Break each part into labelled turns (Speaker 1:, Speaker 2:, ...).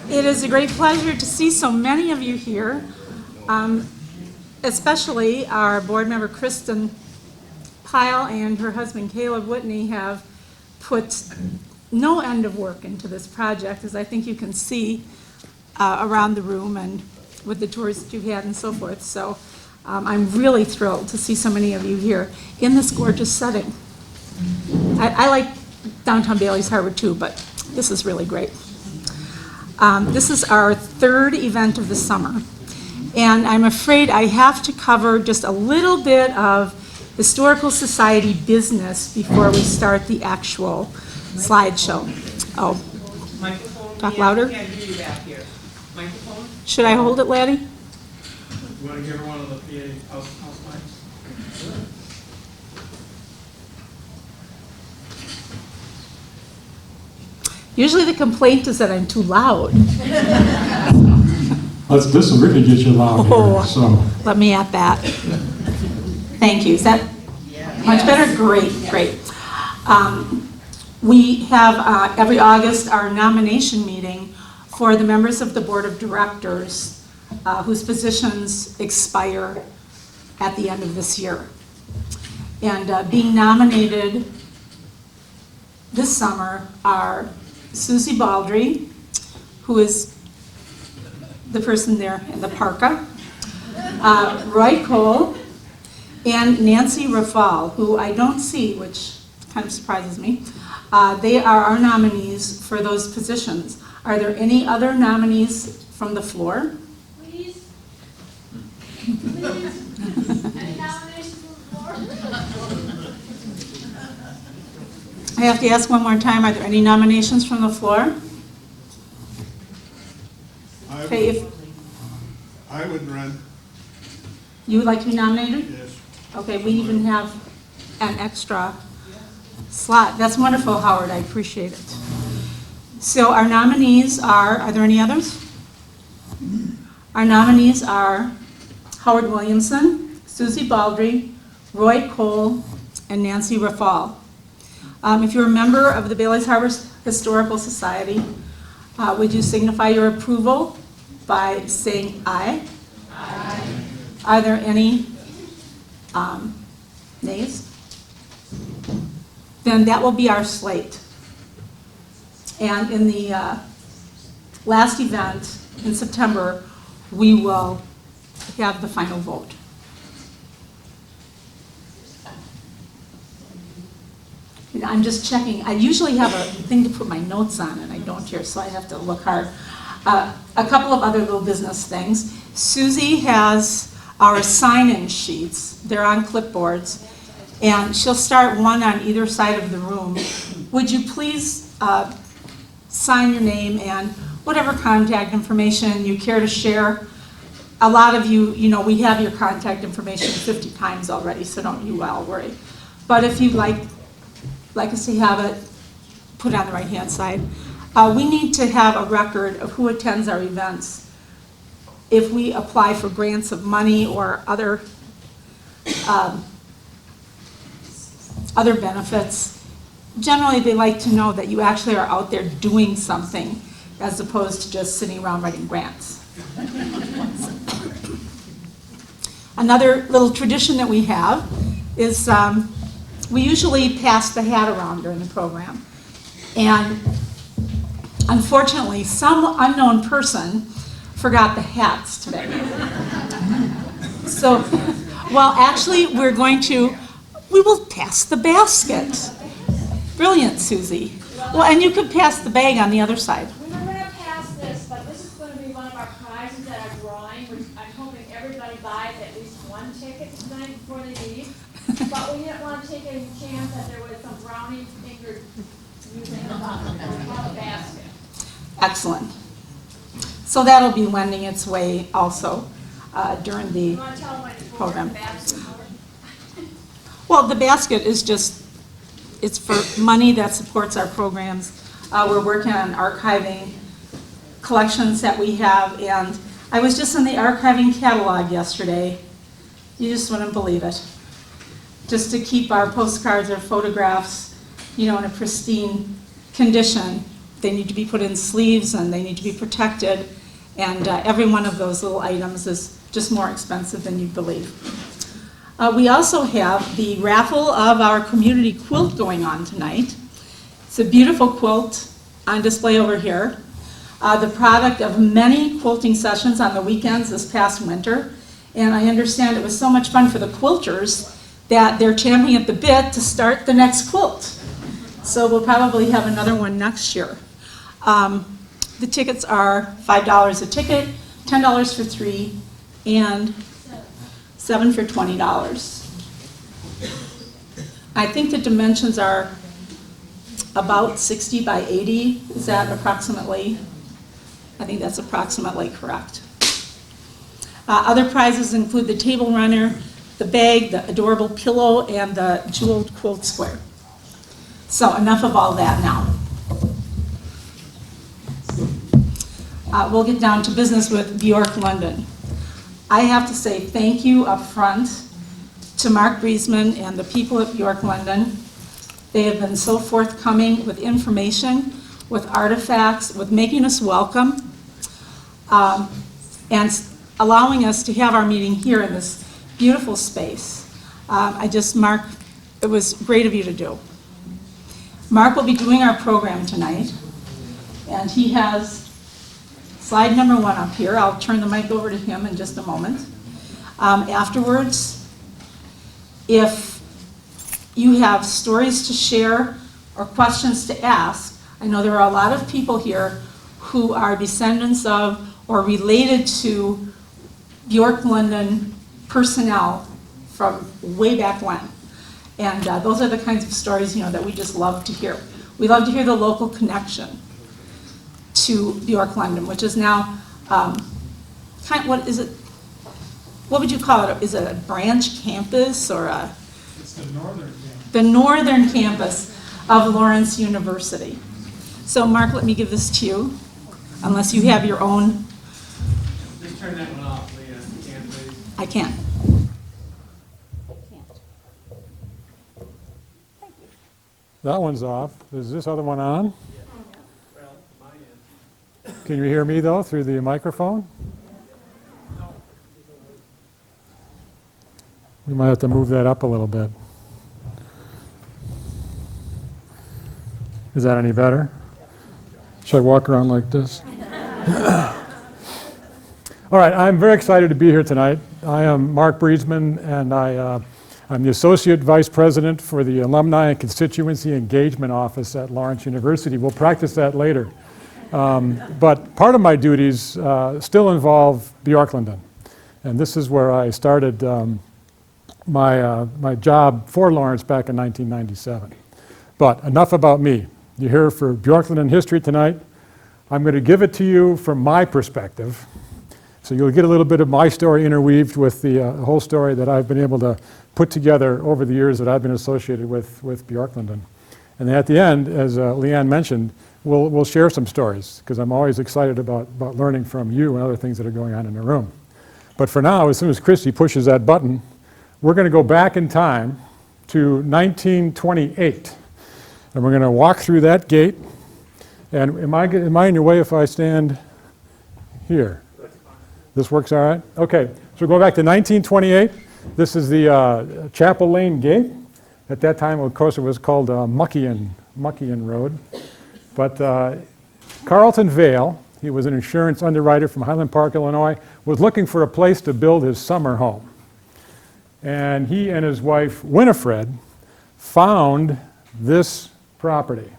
Speaker 1: It is a great pleasure to see so many of you here, especially our board member Kristen Pyle and her husband Caleb Whitney have put no end of work into this project, as I think you can see around the room and with the tours that you've had and so forth. So I'm really thrilled to see so many of you here in this gorgeous setting. I like downtown Bailey's Harbor too, but this is really great. This is our third event of the summer, and I'm afraid I have to cover just a little bit of Historical Society business before we start the actual slideshow. Oh,
Speaker 2: Microphone.
Speaker 1: talk louder.
Speaker 2: Can't hear you back here. Microphone.
Speaker 1: Should I hold it, Laddie?
Speaker 3: You want to give her one of the PA house mics?
Speaker 1: Usually the complaint is that I'm too loud.
Speaker 4: This will really get you loud here, so.
Speaker 1: Let me add that. Thank you. Is that much better? Great, great. We have every August our nomination meeting for the members of the Board of Directors whose positions expire at the end of this year. And being nominated this summer are Susie Baldry, who is the person there in the parka, Roy Cole, and Nancy Rafal, who I don't see, which kind of surprises me. They are our nominees for those positions. Are there any other nominees from the floor?
Speaker 5: Please. Any nominations from the floor?
Speaker 1: I have to ask one more time, are there any nominations from the floor? Okay, if
Speaker 3: I would run.
Speaker 1: you would like to be nominated?
Speaker 3: Yes.
Speaker 1: Okay, we even have an extra slot. That's wonderful, Howard, I appreciate it. So our nominees are there any others? Our nominees are Howard Williamson, Susie Baldry, Roy Cole, and Nancy Rafal. If you're a member of the Bailey's Harbor Historical Society, would you signify your approval by saying aye? Aye. Are there any nays? Then that will be our slate. And in the last event in September, we will have the final vote. I'm just checking. I usually have a thing to put my notes on, and I don't here, so I have to look hard. A couple of other little business things. Susie has our sign-in sheets. They're on clipboards, and she'll start one on either side of the room. Would you please sign your name and whatever contact information you care to share? A lot of you, we have your contact information 50 times already, so don't you worry. But if you'd like us to have it put on the right-hand side. We need to have a record of who attends our events. If we apply for grants of money or other benefits, generally they like to know that you actually are out there doing something as opposed to just sitting around writing grants. Another little tradition that we have is we usually pass the hat around during the program. And Unfortunately, some unknown person forgot the hats today. So, well, actually, we will pass the basket. Brilliant, Susie. Well, and you could pass the bag on the other side.
Speaker 5: We were gonna pass this, but this is gonna be one of our prizes that are drawing, which I'm hoping everybody buys at least one ticket tonight before they leave. But we didn't want to take any chance that there was some brownie finger using the basket.
Speaker 1: Excellent. So that'll be wending its way also during the
Speaker 5: You wanna tell them what it's for,
Speaker 1: program.
Speaker 5: the basket?
Speaker 1: Well, the basket is just, it's for money that supports our programs. We're working on archiving collections that we have, and I was just in the archiving catalog yesterday. You just wouldn't believe it. Just to keep our postcards or photographs, in a pristine condition. They need to be put in sleeves and they need to be protected, and every one of those little items is just more expensive than you'd believe. We also have the raffle of our community quilt going on tonight. It's a beautiful quilt on display over here. The product of many quilting sessions on the weekends this past winter. And I understand it was so much fun for the quilters that they're champing at the bit to start the next quilt. So we'll probably have another one next year. The tickets are $5 a ticket, $10 for 3, and 7 for $20. I think the dimensions are about 60 by 80. Is that approximately? I think that's approximately correct. Other prizes include the table runner, the bag, the adorable pillow, and the jeweled quilt square. So enough of all that now. We'll get down to business with Björklunden. I have to say thank you up front to Mark Breseman and the people at Björklunden. They have been so forthcoming with information, with artifacts, with making us welcome, and allowing us to have our meeting here in this beautiful space. Mark, it was great of you to do. Mark will be doing our program tonight, and he has slide number 1 up here. I'll turn the mic over to him in just a moment. Afterwards, if you have stories to share or questions to ask, I know there are a lot of people here who are descendants of or related to Björklunden personnel from way back when. And those are the kinds of stories, that we just love to hear. We love to hear the local connection to Björklunden, which is now, what is it? What would you call it? Is it a branch campus or a?
Speaker 3: It's the northern campus.
Speaker 1: The northern campus of Lawrence University. So Mark, let me give this to you, unless you have your own.
Speaker 3: Just turn that one off, LeeAnn, you can, please.
Speaker 1: I can.
Speaker 4: That one's off. Is this other one on?
Speaker 3: Well, my end.
Speaker 4: Can you hear me, though, through the microphone? We might have to move that up a little bit. Is that any better? Should I walk around like this? All right, I'm very excited to be here tonight. I am Mark Breseman, and I'm the Associate Vice President for the Alumni and Constituency Engagement Office at Lawrence University. We'll practice that later. But part of my duties still involve Björklunden. And this is where I started my job for Lawrence back in 1997. But enough about me. You're here for Björklunden history tonight. I'm going to give it to you from my perspective. So you'll get a little bit of my story interweaved with the whole story that I've been able to put together over the years that I've been associated with Björklunden. And then at the end, as LeeAnn mentioned, we'll share some stories, because I'm always excited about learning from you and other things that are going on in the room. But for now, as soon as Christy pushes that button, we're going to go back in time to 1928. And we're going to walk through that gate. And am I in your way if I stand here? This works all right? Okay, so go back to 1928. This is the Chapel Lane Gate. At that time, of course, it was called Muckian Road. But come Carlton Vale, he was an insurance underwriter from Highland Park, Illinois, was looking for a place to build his summer home. And he and his wife, Winifred, found this property.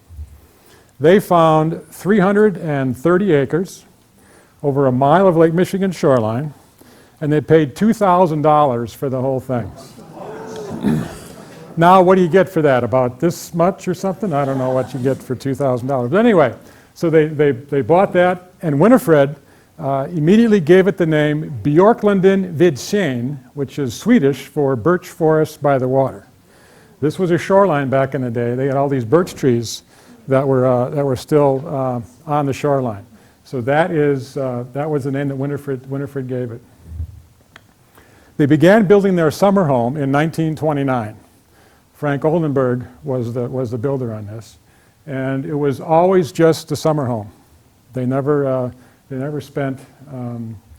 Speaker 4: They found 330 acres over a mile of Lake Michigan shoreline, and they paid $2,000 for the whole thing. Now, what do you get for that? About this much or something? I don't know what you get for $2,000. But anyway, so they bought that, and Winifred immediately gave it the name Björklunden Lodge, which is Swedish for birch forest by the water. This was a shoreline back in the day. They had all these birch trees that were still on the shoreline. So that was the name that Winifred gave it. They began building their summer home in 1929. Frank Oldenburg was the builder on this, and it was always just a summer home. They never spent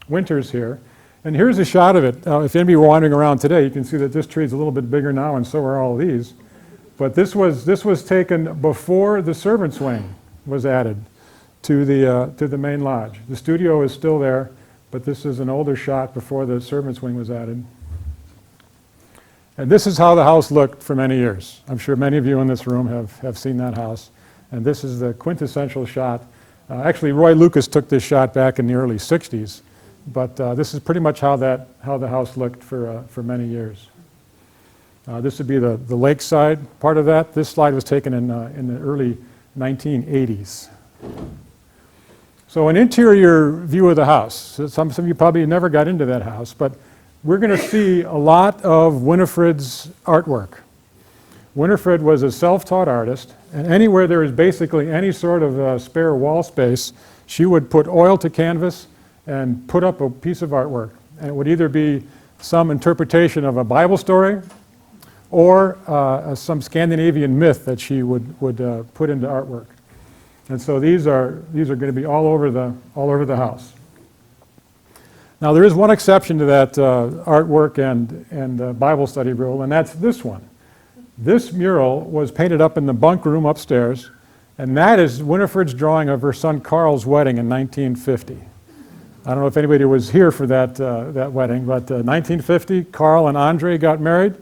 Speaker 4: winters here. And here's a shot of it. If anybody were wandering around today, you can see that this tree is a little bit bigger now, and so are all these. But this was taken before the servants' wing was added to the main lodge. The studio is still there, but this is an older shot before the servants' wing was added. And this is how the house looked for many years. I'm sure many of you in this room have seen that house. And this is the quintessential shot. Actually, Roy Lucas took this shot back in the early 60s. But this is pretty much how the house looked for many years. This would be the lakeside part of that. This slide was taken in the early 1980s. So an interior view of the house. So some of you probably never got into that house, but we're going to see a lot of Winifred's artwork. Winifred was a self-taught artist, and anywhere there was basically any sort of spare wall space, she would put oil to canvas and put up a piece of artwork. And it would either be some interpretation of a Bible story or some Scandinavian myth that she would put into artwork. And so these are going to be all over the house. Now there is one exception to that artwork and Bible study rule, and that's this one. This mural was painted up in the bunk room upstairs, and that is Winifred's drawing of her son Carl's wedding in 1950. I don't know if anybody was here for that wedding, but 1950, Carl and Andre got married,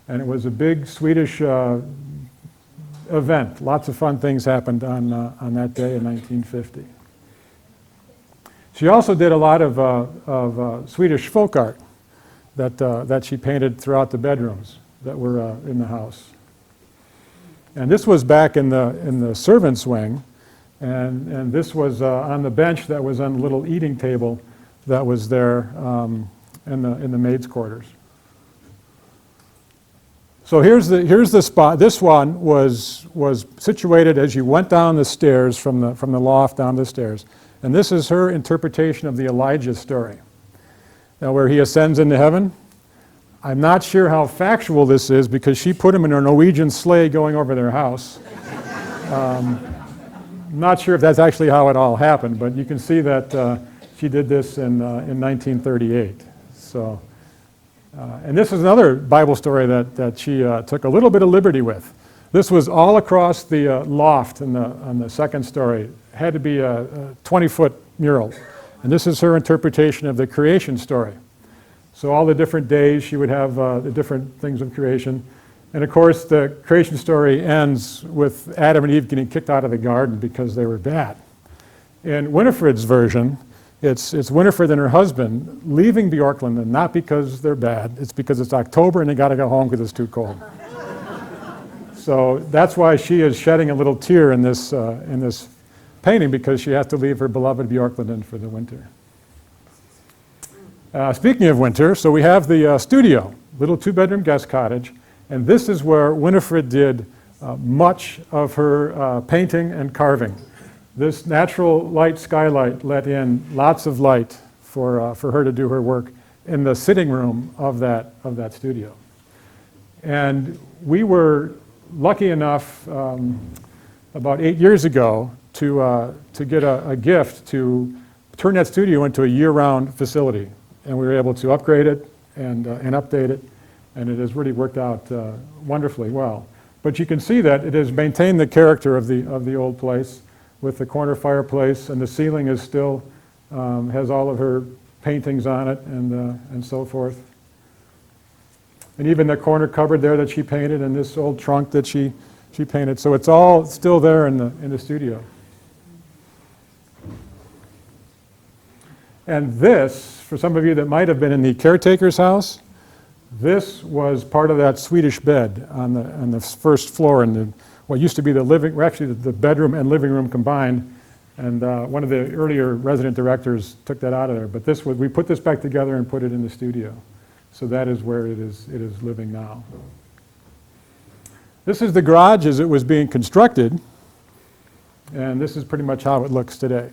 Speaker 4: and it was a big Swedish event. Lots of fun things happened on that day in 1950. She also did a lot of Swedish folk art that she painted throughout the bedrooms that were in the house. And this was back in the servants' wing, and this was on the bench that was on the little eating table that was there in the maids' quarters. So here's the spot. This one was situated as you went down the stairs from the loft down the stairs. And this is her interpretation of the Elijah story. Now, where he ascends into heaven. I'm not sure how factual this is because she put him in a Norwegian sleigh going over their house. Not sure if that's actually how it all happened, but you can see that she did this in 1938. So, and this is another Bible story that she took a little bit of liberty with. This was all across the loft on the second story. It had to be a 20-foot mural. And this is her interpretation of the creation story. So all the different days she would have the different things of creation. And of course the creation story ends with Adam and Eve getting kicked out of the garden because they were bad. In Winifred's version, it's Winifred and her husband leaving Björklunden, not because they're bad, it's because it's October and they got to go home because it's too cold. So that's why she is shedding a little tear in this painting, because she has to leave her beloved Björklunden for the winter. Speaking of winter, so we have the studio, little two-bedroom guest cottage, and this is where Winifred did much of her painting and carving. This natural light skylight let in lots of light for her to do her work in the sitting room of that studio. And we were lucky enough about 8 years ago to get a gift to turn that studio into a year-round facility. And we were able to upgrade it and update it, and it has really worked out wonderfully well. But you can see that it has maintained the character of the old place. with the corner fireplace, and the ceiling is still, has all of her paintings on it and so forth. And even the corner cupboard there that she painted, and this old trunk that she painted. So it's all still there in the studio. And this, for some of you that might have been in the caretaker's house, this was part of that Swedish bed on the first floor in what used to be the living, actually the bedroom and living room combined. And one of the earlier resident directors took that out of there. But we put this back together and put it in the studio. So that is where it is living now. This is the garage as it was being constructed. And this is pretty much how it looks today.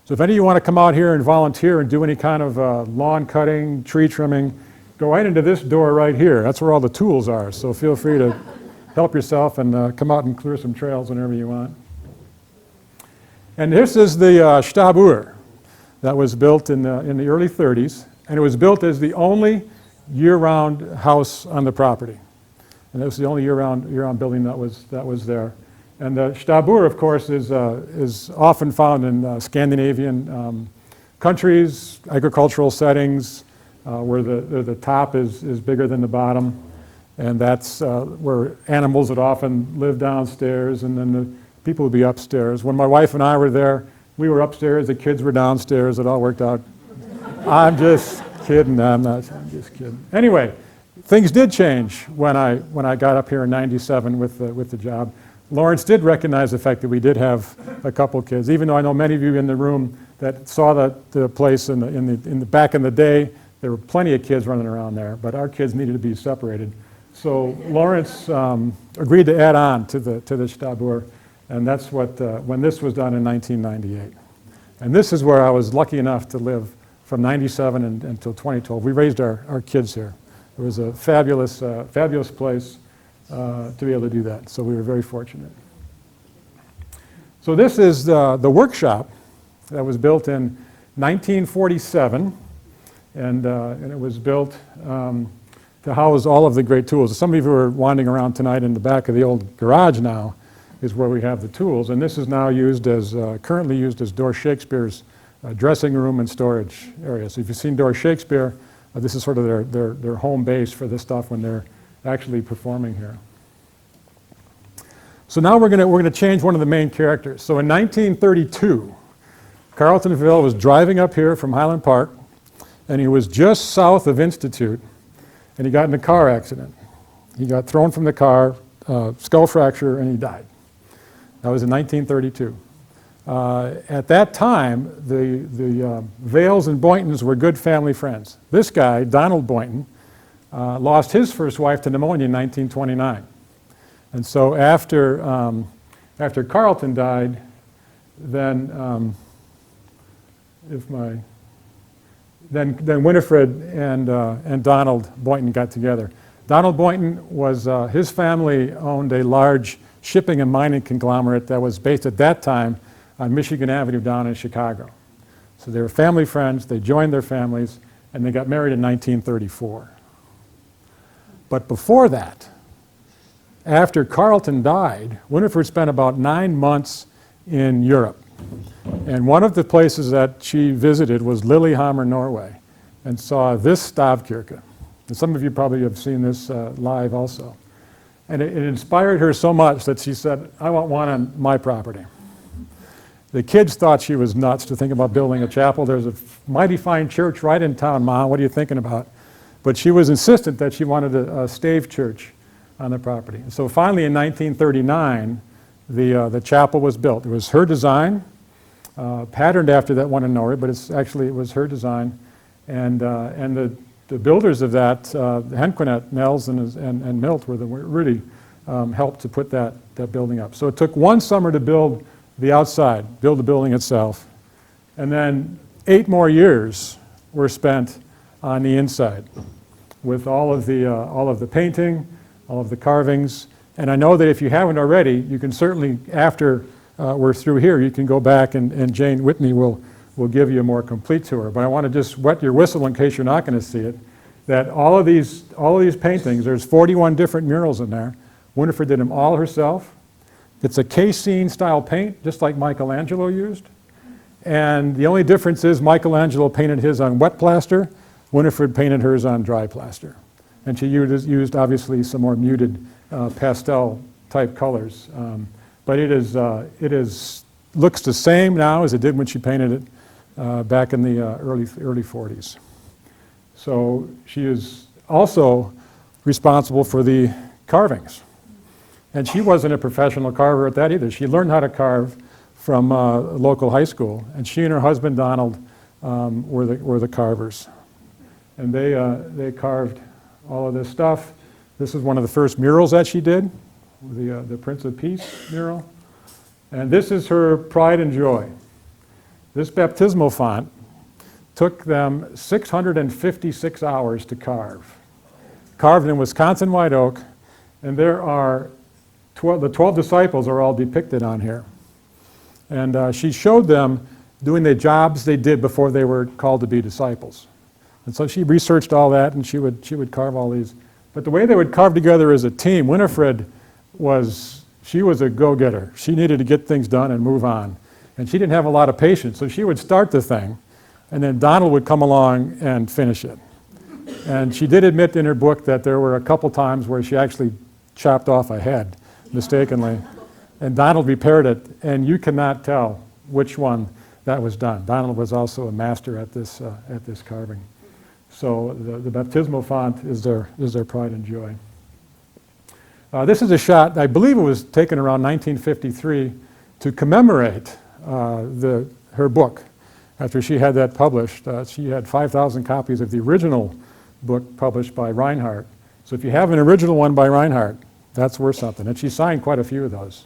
Speaker 4: So if any of you want to come out here and volunteer and do any kind of lawn cutting, tree trimming, go right into this door right here. That's where all the tools are. So feel free to help yourself and come out and clear some trails whenever you want. And this is the Stabur that was built in the early 30s. And it was built as the only year-round house on the property. And that was the only year-round building that was there. And the Stabur, of course, is often found in Scandinavian countries, agricultural settings, where the top is bigger than the bottom. And that's where animals would often live downstairs, and then the people would be upstairs. When my wife and I were there, we were upstairs, the kids were downstairs. It all worked out. I'm just kidding. I'm just kidding. Anyway, things did change when I got up here in '97 with the job. Lawrence did recognize the fact that we did have a couple kids, even though I know many of you in the room that saw the place in the back in the day. There were plenty of kids running around there, but our kids needed to be separated. So Lawrence agreed to add on to the Stabur, and that's when this was done in 1998. And this is where I was lucky enough to live from '97 until 2012. We raised our kids here. It was a fabulous place to be able to do that. So we were very fortunate. So this is the workshop that was built in 1947, and it was built to house all of the great tools. Some of you are wandering around tonight in the back of the old garage now is where we have the tools, and this is now currently used as Door Shakespeare's dressing room and storage area. So if you've seen Door Shakespeare, this is sort of their home base for this stuff when they're actually performing here. So now we're going to change one of the main characters. So in 1932, Carltonville was driving up here from Highland Park, and he was just south of Institute, and he got in a car accident. He got thrown from the car, skull fracture, and he died. That was in 1932. At that time, the Vales and Boyntons were good family friends. This guy, Donald Boynton, lost his first wife to pneumonia in 1929. And so after Carlton died, then then Winifred and Donald Boynton got together. Donald Boynton was, his family owned a large shipping and mining conglomerate that was based at that time on Michigan Avenue down in Chicago. So they were family friends, they joined their families, and they got married in 1934. But before that, after Carlton died, Winifred spent about 9 months in Europe. And one of the places that she visited was Lillehammer, Norway, and saw this stavkirke. And some of you probably have seen this live also. And it inspired her so much that she said, I want one on my property. The kids thought she was nuts to think about building a chapel. There's a mighty fine church right in town, Mom. What are you thinking about? But she was insistent that she wanted a stave church on the property. And so finally in 1939, the chapel was built. It was her design, patterned after that one in Norway, but it was her design. And the builders of that, Henquinet, Nels, and Milt, were really helped to put that building up. So it took one summer to build the outside, build the building itself, and then 8 more years were spent on the inside with all of the painting, all of the carvings. And I know that if you haven't already, you can certainly, after we're through here, you can go back and Jane Whitney will give you a more complete tour. But I want to just wet your whistle in case you're not going to see it, that all of these paintings, there's 41 different murals in there. Winifred did them all herself. It's a casein style paint, just like Michelangelo used. And the only difference is Michelangelo painted his on wet plaster, Winifred painted hers on dry plaster. And she used obviously some more muted pastel type colors. But looks the same now as it did when she painted it back in the early 40s. So she is also responsible for the carvings. And she wasn't a professional carver at that either. She learned how to carve from a local high school, and she and her husband Donald were the carvers. And they carved all of this stuff. This is one of the first murals that she did, the Prince of Peace mural. And this is her pride and joy. This baptismal font took them 656 hours to carve. Carved in Wisconsin white oak, and there are the 12 disciples are all depicted on here. And she showed them doing the jobs they did before they were called to be disciples. And so she researched all that, and she would carve all these. But the way they would carve together as a team, Winifred was a go-getter. She needed to get things done and move on. And she didn't have a lot of patience, so she would start the thing, and then Donald would come along and finish it. And she did admit in her book that there were a couple times where she actually chopped off a head mistakenly. And Donald repaired it, and you cannot tell which one that was done. Donald was also a master at this carving. So the baptismal font is their pride and joy. This is a shot, I believe it was taken around 1953 to commemorate her book. After she had that published, she had 5,000 copies of the original book published by Reinhardt. So if you have an original one by Reinhardt, that's worth something. And she signed quite a few of those.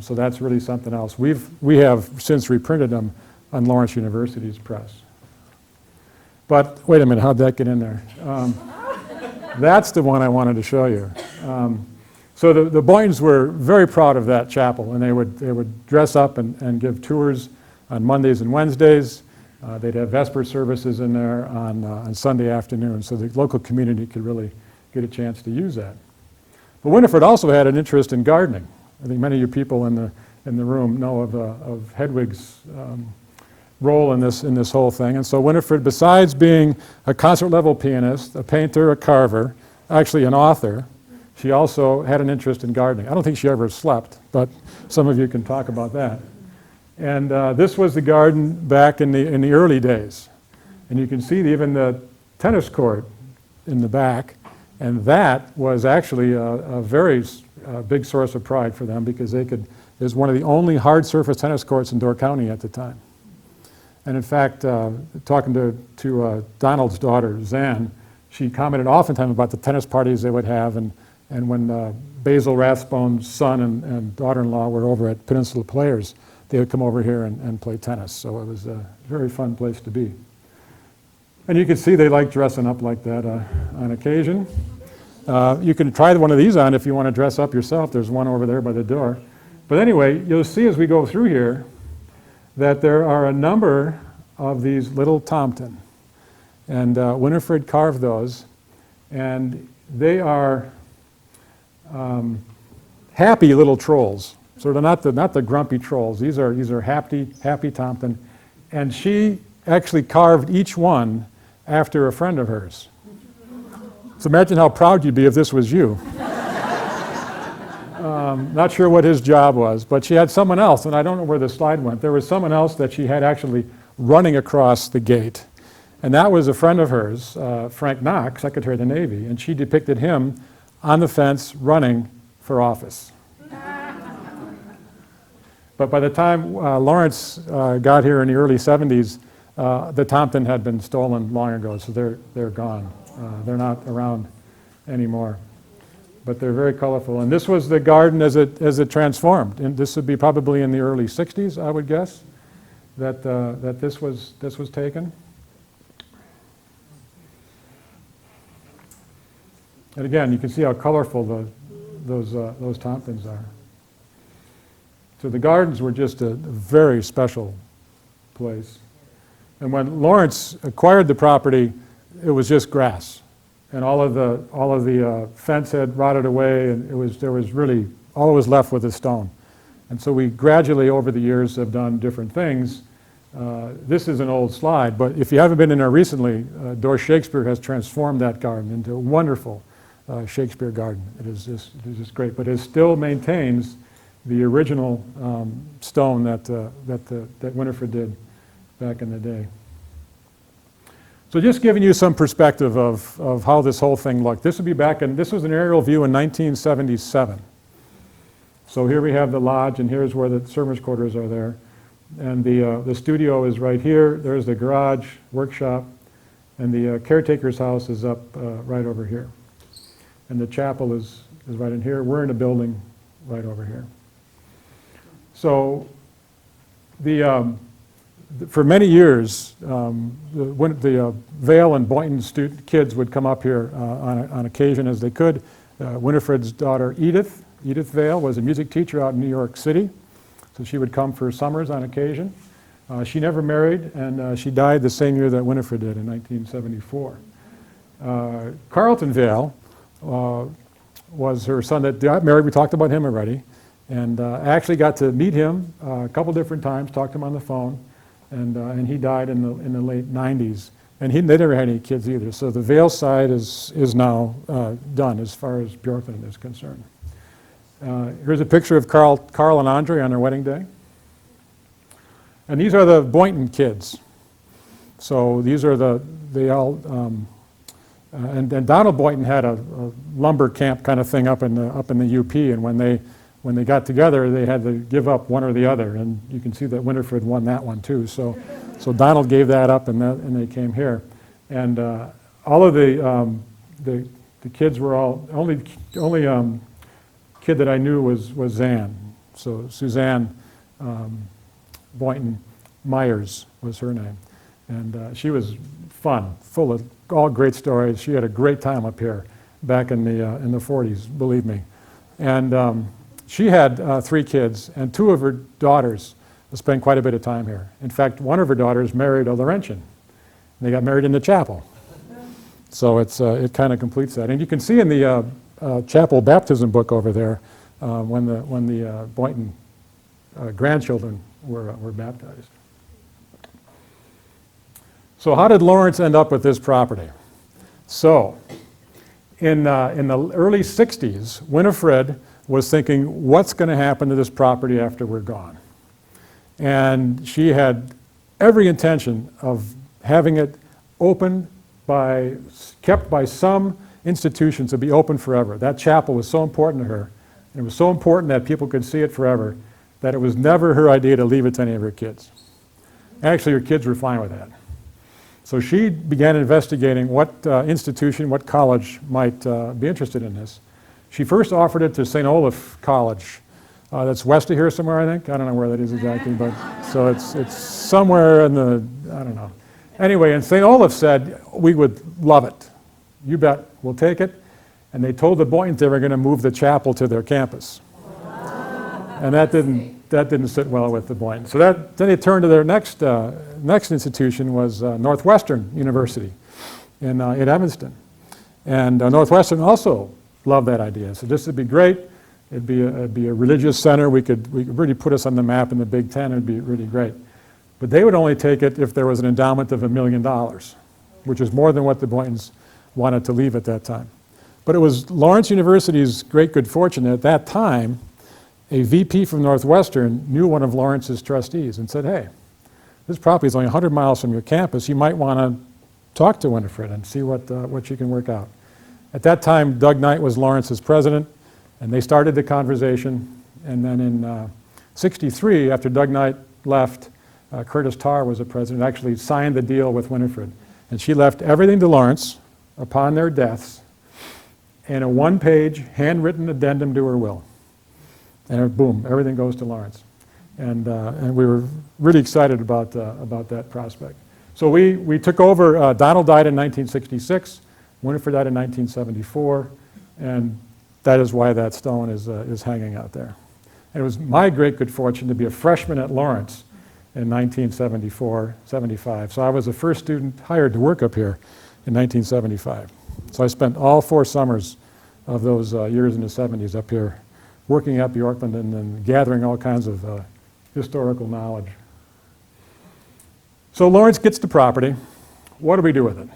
Speaker 4: So that's really something else. We have since reprinted them on Lawrence University's press. But wait a minute, how'd that get in there? That's the one I wanted to show you. So the Boyntons were very proud of that chapel, and they would dress up and give tours on Mondays and Wednesdays. They'd have Vesper services in there on Sunday afternoon, so the local community could really get a chance to use that. But Winifred also had an interest in gardening. I think many of you people in the room know of Hedwig's role in this whole thing. And so Winifred, besides being a concert-level pianist, a painter, a carver, actually an author, she also had an interest in gardening. I don't think she ever slept, but some of you can talk about that. And this was the garden back in the early days. And you can see even the tennis court in the back. And that was actually a very big source of pride for them, because it was one of the only hard surface tennis courts in Door County at the time. And in fact, talking to Donald's daughter, Zan, she commented oftentimes about the tennis parties they would have, and when Basil Rathbone's son and daughter-in-law were over at Peninsula Players, they would come over here and play tennis. So it was a very fun place to be. And you can see they like dressing up like that on occasion. You can try one of these on if you want to dress up yourself. There's one over there by the door. But anyway, you'll see as we go through here that there are a number of these little Tompton. And Winifred carved those. And they are happy little trolls. So they're not the grumpy trolls. These are happy Tompton. And she actually carved each one after a friend of hers. So imagine how proud you'd be if this was you. Not sure what his job was, but she had someone else, and I don't know where the slide went. There was someone else that she had actually running across the gate. And that was a friend of hers, Frank Knox, Secretary of the Navy, and she depicted him on the fence running for office. But by the time Lawrence got here in the early 70s, the Tompton had been stolen long ago, so they're gone. They're not around anymore. But they're very colorful. And this was the garden as it transformed. And this would be probably in the early 60s, I would guess, that this was taken. And again, you can see how colorful those Tomptons are. So the gardens were just a very special place. And when Lawrence acquired the property, it was just grass, and all of the fence had rotted away, and there was really all that was left was a stone. And so we gradually, over the years, have done different things. This is an old slide, but if you haven't been in there recently, Dorr Shakespeare has transformed that garden into a wonderful Shakespeare garden. It is just great, but it still maintains the original stone that Winifred did back in the day. So just giving you some perspective of how this whole thing looked. This was an aerial view in 1977. So here we have the lodge, and here's where the servants' quarters are there. And the studio is right here. There's the garage, workshop, and the caretaker's house is up right over here. And the chapel is right in here. We're in a building right over here. So for many years, the Vail and Boynton kids would come up here on occasion as they could. Winifred's daughter Edith Vail was a music teacher out in New York City, so she would come for summers on occasion. She never married, and she died the same year that Winifred did in 1974. Carlton Vail was her son that got married. We talked about him already, and I actually got to meet him a couple different times, talked to him on the phone, and he died in the late 90s. And they never had any kids either. So the Vail side is now done as far as Björklunden is concerned. Here's a picture of Carl and Andre on their wedding day. And these are the Boynton kids. So these are and Donald Boynton had a lumber camp kind of thing up in the UP, and when they got together, they had to give up one or the other, and you can see that Winifred won that one too. So Donald gave that up, and they came here, and all of the kids were only kid that I knew was Zan. So Suzanne Boynton Myers was her name, and she was fun, full of all great stories. She had a great time up here back in the 40s, believe me, and. She had 3 kids, and 2 of her daughters spent quite a bit of time here. In fact, one of her daughters married a Laurentian. They got married in the chapel. So it kind of completes that. And you can see in the chapel baptism book over there when the Boynton grandchildren were baptized. So how did Lawrence end up with this property? So in the early 60s, Winifred was thinking, what's going to happen to this property after we're gone? And she had every intention of having it kept by some institution to be open forever. That chapel was so important to her, and it was so important that people could see it forever, that it was never her idea to leave it to any of her kids. Actually, her kids were fine with that. So she began investigating what institution, what college might be interested in this. She first offered it to St. Olaf College. That's west of here somewhere, I think. I don't know where that is exactly, but so it's somewhere in the, I don't know. Anyway, and St. Olaf said, we would love it. You bet, we'll take it. And they told the Boyntons they were going to move the chapel to their campus. And that didn't sit well with the Boyntons. So then they turned to their next institution was Northwestern University in Evanston. And Northwestern also loved that idea. So this would be great. It'd be a religious center. We could really put us on the map in the Big Ten. It'd be really great. But they would only take it if there was an endowment of $1 million, which is more than what the Boyntons wanted to leave at that time. But it was Lawrence University's great good fortune that at that time, a VP from Northwestern knew one of Lawrence's trustees and said, hey, this property is only 100 miles from your campus. You might want to talk to Winifred and see what she can work out. At that time, Doug Knight was Lawrence's president, and they started the conversation. And then in '63, after Doug Knight left, Curtis Tarr was the president, actually signed the deal with Winifred. And she left everything to Lawrence upon their deaths and a one-page handwritten addendum to her will. And boom, everything goes to Lawrence. And we were really excited about that prospect. So we took over. Donald died in 1966. Winifred died in 1974, and that is why that stone is hanging out there. And it was my great good fortune to be a freshman at Lawrence in 1974, 75. So I was the first student hired to work up here in 1975. So I spent all 4 summers of those years in the 70s up here working at Björklunden and gathering all kinds of historical knowledge. So Lawrence gets the property. What do we do with it?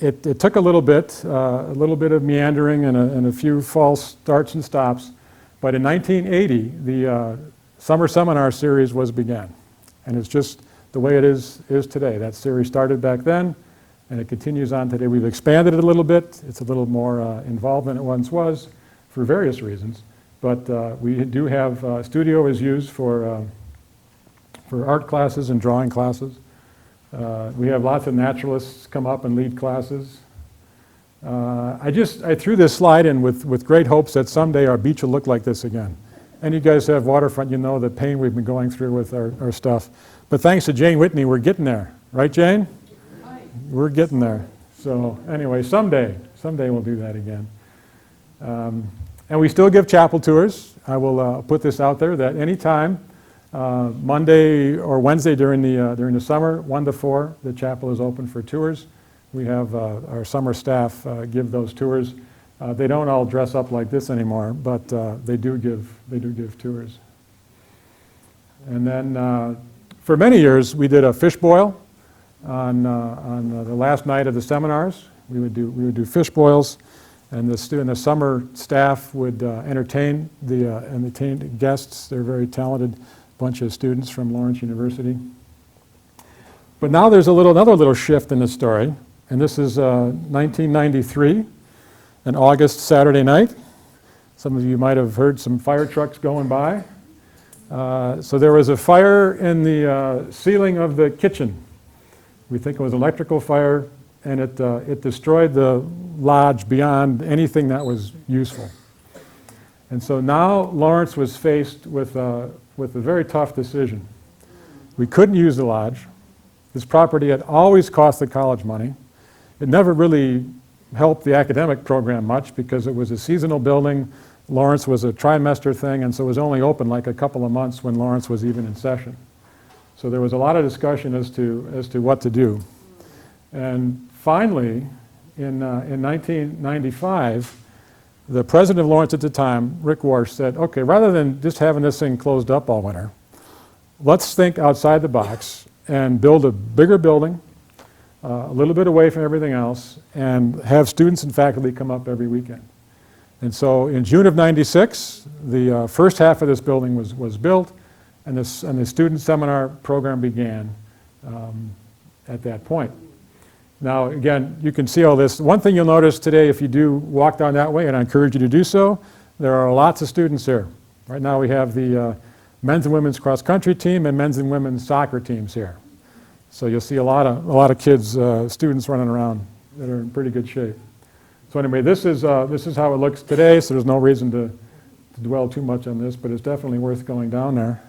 Speaker 4: It took a little bit of meandering and a few false starts and stops, but in 1980, the summer seminar series was began, and it's just the way it is today. That series started back then, and it continues on today. We've expanded it a little bit. It's a little more involved than it once was for various reasons, but we do have studio is used for art classes and drawing classes. We have lots of naturalists come up and lead classes. I threw this slide in with great hopes that someday our beach will look like this again. And you guys have waterfront, you know the pain we've been going through with our stuff. But thanks to Jane Whitney, we're getting there. Right, Jane? Right. We're getting there. So anyway, someday we'll do that again. And we still give chapel tours. I will put this out there that anytime, Monday or Wednesday during the summer, 1 to 4, the chapel is open for tours. We have our summer staff give those tours. They don't all dress up like this anymore, but they do give tours. And then for many years we did a fish boil on the last night of the seminars. We would do fish boils, and the summer staff would entertain the guests. They're very talented bunch of students from Lawrence University. But now there's another little shift in the story, and this is 1993, an August Saturday night. Some of you might have heard some fire trucks going by. So there was a fire in the ceiling of the kitchen. We think it was electrical fire, and it destroyed the lodge beyond anything that was useful. And so now Lawrence was faced with a very tough decision. We couldn't use the lodge. This property had always cost the college money. It never really helped the academic program much because it was a seasonal building. Lawrence was a trimester thing, and so it was only open like a couple of months when Lawrence was even in session. So there was a lot of discussion as to what to do. And finally, in 1995, the president of Lawrence at the time, Rick Warsh, said, okay, rather than just having this thing closed up all winter, let's think outside the box and build a bigger building, a little bit away from everything else, and have students and faculty come up every weekend. And so in June of '96, the first half of this building was built, and the student seminar program began at that point. Now, again, you can see all this. One thing you'll notice today, if you do walk down that way, and I encourage you to do so, there are lots of students here. Right now we have the men's and women's cross-country team and men's and women's soccer teams here. So you'll see a lot of kids, students running around that are in pretty good shape. So anyway, this is how it looks today, so there's no reason to dwell too much on this, but it's definitely worth going down there.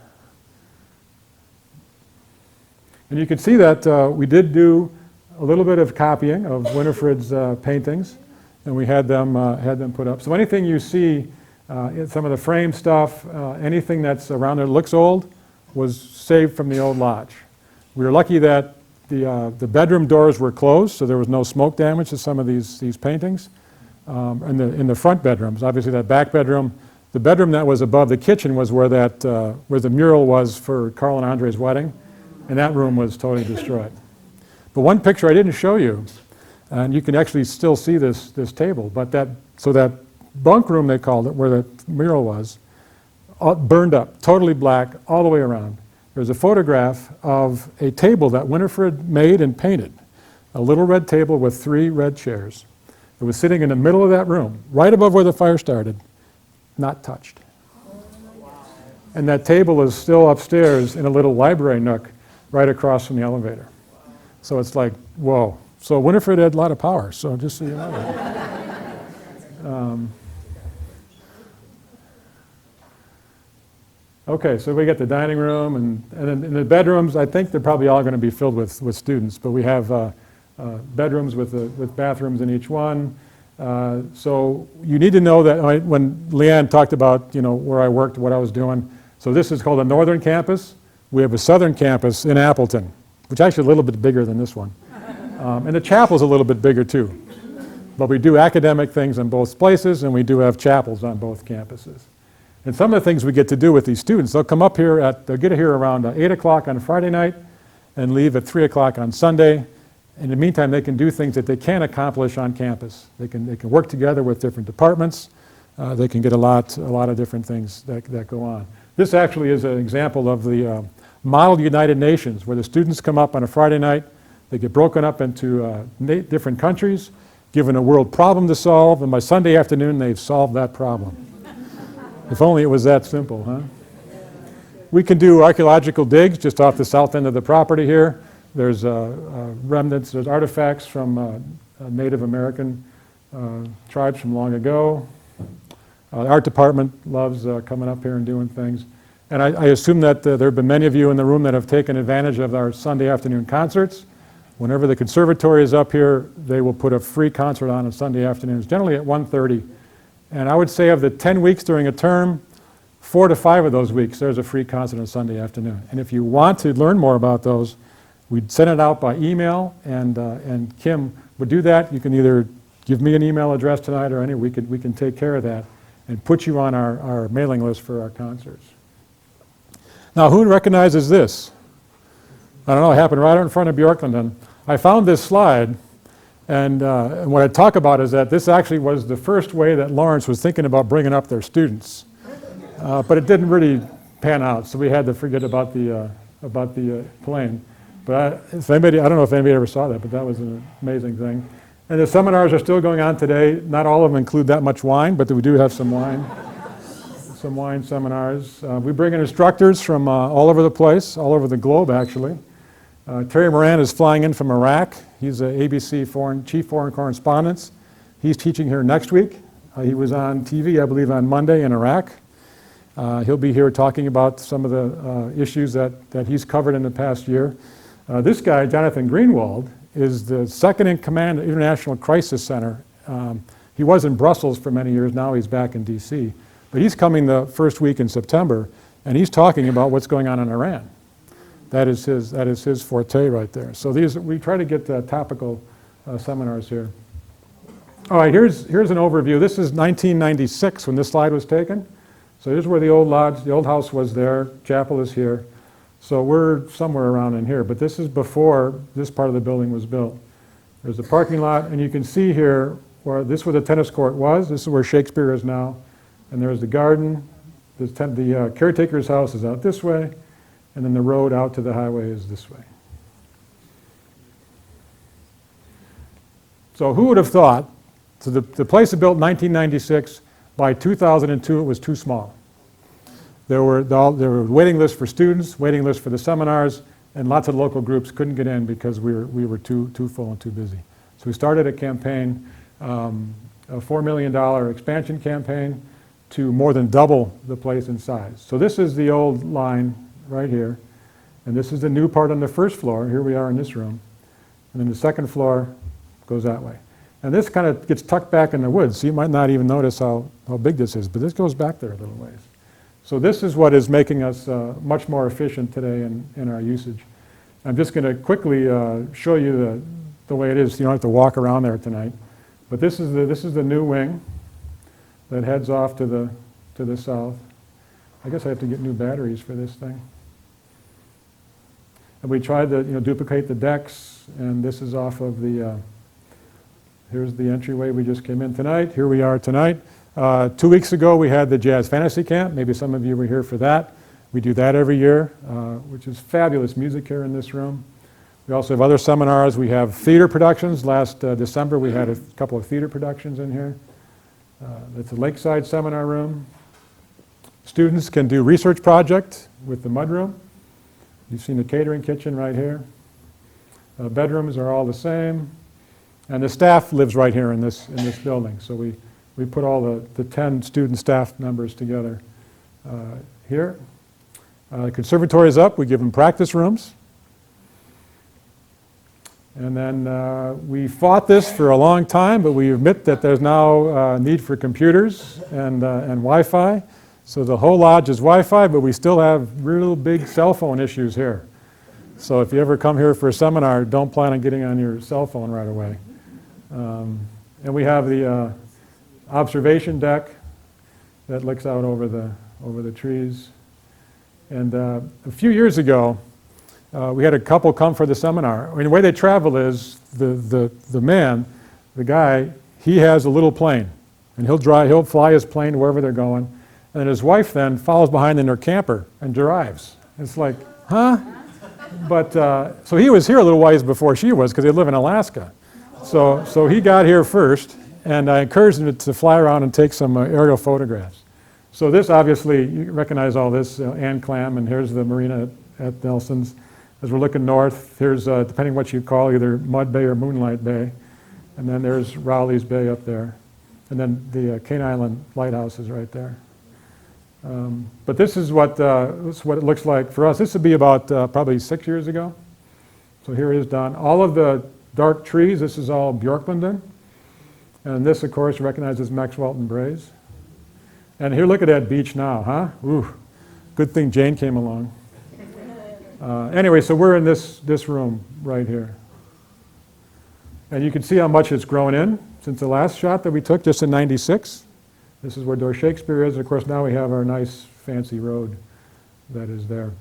Speaker 4: And you can see that we did do a little bit of copying of Winifred's paintings, and we had them put up. So anything you see, some of the frame stuff, anything that's around there that looks old, was saved from the old lodge. We were lucky that the bedroom doors were closed, so there was no smoke damage to some of these paintings. In the front bedrooms, obviously that back bedroom, the bedroom that was above the kitchen was where the mural was for Carl and Andre's wedding, and that room was totally destroyed. But one picture I didn't show you, and you can actually still see this table, but that bunk room, they called it, where the mural was, burned up, totally black, all the way around. There's a photograph of a table that Winifred made and painted, a little red table with 3 red chairs. It was sitting in the middle of that room, right above where the fire started, not touched. And that table is still upstairs in a little library nook right across from the elevator. So it's like, whoa. So Winifred had a lot of power, so just so you know that. Okay, so we got the dining room, and then in the bedrooms, I think they're probably all going to be filled with students, but we have bedrooms with bathrooms in each one. So you need to know that when LeeAnn talked about where I worked, what I was doing, so this is called the Northern Campus. We have a Southern Campus in Appleton, which is actually a little bit bigger than this one. And the chapel's a little bit bigger too. But we do academic things in both places, and we do have chapels on both campuses. And some of the things we get to do with these students, they'll come up here they'll get here around 8 o'clock on Friday night and leave at 3 o'clock on Sunday. In the meantime, they can do things that they can't accomplish on campus. They can work together with different departments. They can get a lot of different things that go on. This actually is an example of the Model United Nations, where the students come up on a Friday night. They get broken up into different countries, given a world problem to solve, and by Sunday afternoon, they've solved that problem. If only it was that simple, huh? We can do archaeological digs just off the south end of the property here. There's remnants, there's artifacts from Native American tribes from long ago. The art department loves coming up here and doing things. And I assume that there have been many of you in the room that have taken advantage of our Sunday afternoon concerts. Whenever the conservatory is up here, they will put a free concert on Sunday afternoons, generally at 1:30. And I would say of the 10 weeks during a term, 4 to 5 of those weeks, there's a free concert on Sunday afternoon. And if you want to learn more about those, we'd send it out by email, and Kim would do that. You can either give me an email address tonight, or we can take care of that and put you on our mailing list for our concerts. Now, who recognizes this? I don't know, it happened right in front of Björklunden. I found this slide, and what I talk about is that this actually was the first way that Lawrence was thinking about bringing up their students. But it didn't really pan out, so we had to forget about the plane. But I don't know if anybody ever saw that, but that was an amazing thing. And the seminars are still going on today. Not all of them include that much wine, but we do have some wine. Some wine seminars. We bring in instructors from all over the place, all over the globe actually. Terry Moran is flying in from Iraq. He's an ABC Chief Foreign Correspondent. He's teaching here next week. He was on TV, I believe, on Monday in Iraq. He'll be here talking about some of the issues that he's covered in the past year. This guy, Jonathan Greenwald, is the second in command at International Crisis Center. He was in Brussels for many years. Now he's back in DC. But he's coming the first week in September, and he's talking about what's going on in Iran. That is his forte right there. So we try to get topical seminars here. All right, here's an overview. This is 1996 when this slide was taken. So here's where the old lodge, the old house was there. Chapel is here. So we're somewhere around in here. But this is before this part of the building was built. There's the parking lot, and you can see here where the tennis court was. This is where Shakespeare is now. And there's the garden. The caretaker's house is out this way. And then the road out to the highway is this way. So who would have thought, so the place was built in 1996, by 2002 it was too small. There were waiting lists for students, waiting lists for the seminars, and lots of local groups couldn't get in because we were too full and too busy. So we started a campaign, a $4 million expansion campaign to more than double the place in size. So this is the old line right here, and this is the new part on the first floor. Here we are in this room, and then the second floor goes that way. And this kind of gets tucked back in the woods, so you might not even notice how big this is, but this goes back there a little ways. So this is what is making us much more efficient today in our usage. I'm just going to quickly show you the way it is. You don't have to walk around there tonight, but this is the new wing that heads off to the south. I guess I have to get new batteries for this thing. And we tried to duplicate the decks, and this is off of the, here's the entryway we just came in tonight. Here we are tonight. 2 weeks ago we had the Jazz Fantasy Camp. Maybe some of you were here for that. We do that every year, which is fabulous music here in this room. We also have other seminars. We have theater productions. Last December we had a couple of theater productions in here. That's a Lakeside seminar room. Students can do research project with the mudroom. You've seen the catering kitchen right here. Bedrooms are all the same. And the staff lives right here in this building. So we put all the 10 student staff members together here. Conservatory is up. We give them practice rooms. And then we fought this for a long time, but we admit that there's now a need for computers and Wi-Fi. So the whole lodge is Wi-Fi, but we still have real big cell phone issues here. So if you ever come here for a seminar, don't plan on getting on your cell phone right away. And we have the observation deck that looks out over the trees. And a few years ago, we had a couple come for the seminar. I mean, the way they travel is the man, the guy, he has a little plane, and he'll fly his plane wherever they're going, and then his wife then follows behind in her camper and drives. It's like, huh? But so he was here a little ways before she was, because they live in Alaska. So he got here first, and I encouraged him to fly around and take some aerial photographs. So this, obviously, you recognize all this, Ann Clam, and here's the marina at Nelson's. As we're looking north, here's, depending what you call, either Mud Bay or Moonlight Bay. And then there's Rowley's Bay up there. And then the Cane Island Lighthouse is right there. But this is what it looks like for us. This would be about probably 6 years ago. So here it is done. All of the dark trees, this is all Björklunden. And this, of course, recognizes Maxwell and Braes. And here, look at that beach now, huh? Ooh, good thing Jane came along. Anyway, so we're in this room right here. And you can see how much it's grown in since the last shot that we took just in '96. This is where Door Shakespeare is. Of course, now we have our nice fancy road that is there.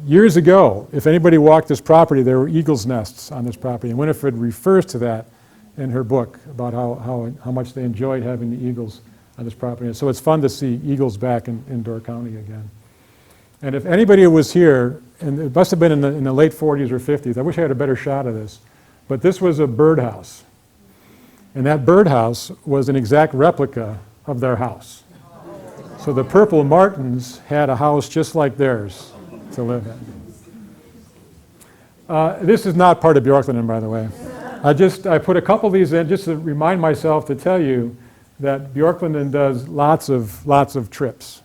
Speaker 4: Years ago, if anybody walked this property, there were eagles' nests on this property. And Winifred refers to that in her book about how much they enjoyed having the eagles on this property. And so it's fun to see eagles back in Door County again. And if anybody was here, and it must have been in the late 40s or 50s, I wish I had a better shot of this, but this was a birdhouse. And that birdhouse was an exact replica of their house. So the Purple Martins had a house just like theirs to live in. This is not part of Björklunden, by the way. I put a couple of these in just to remind myself to tell you that Björklunden does lots of trips.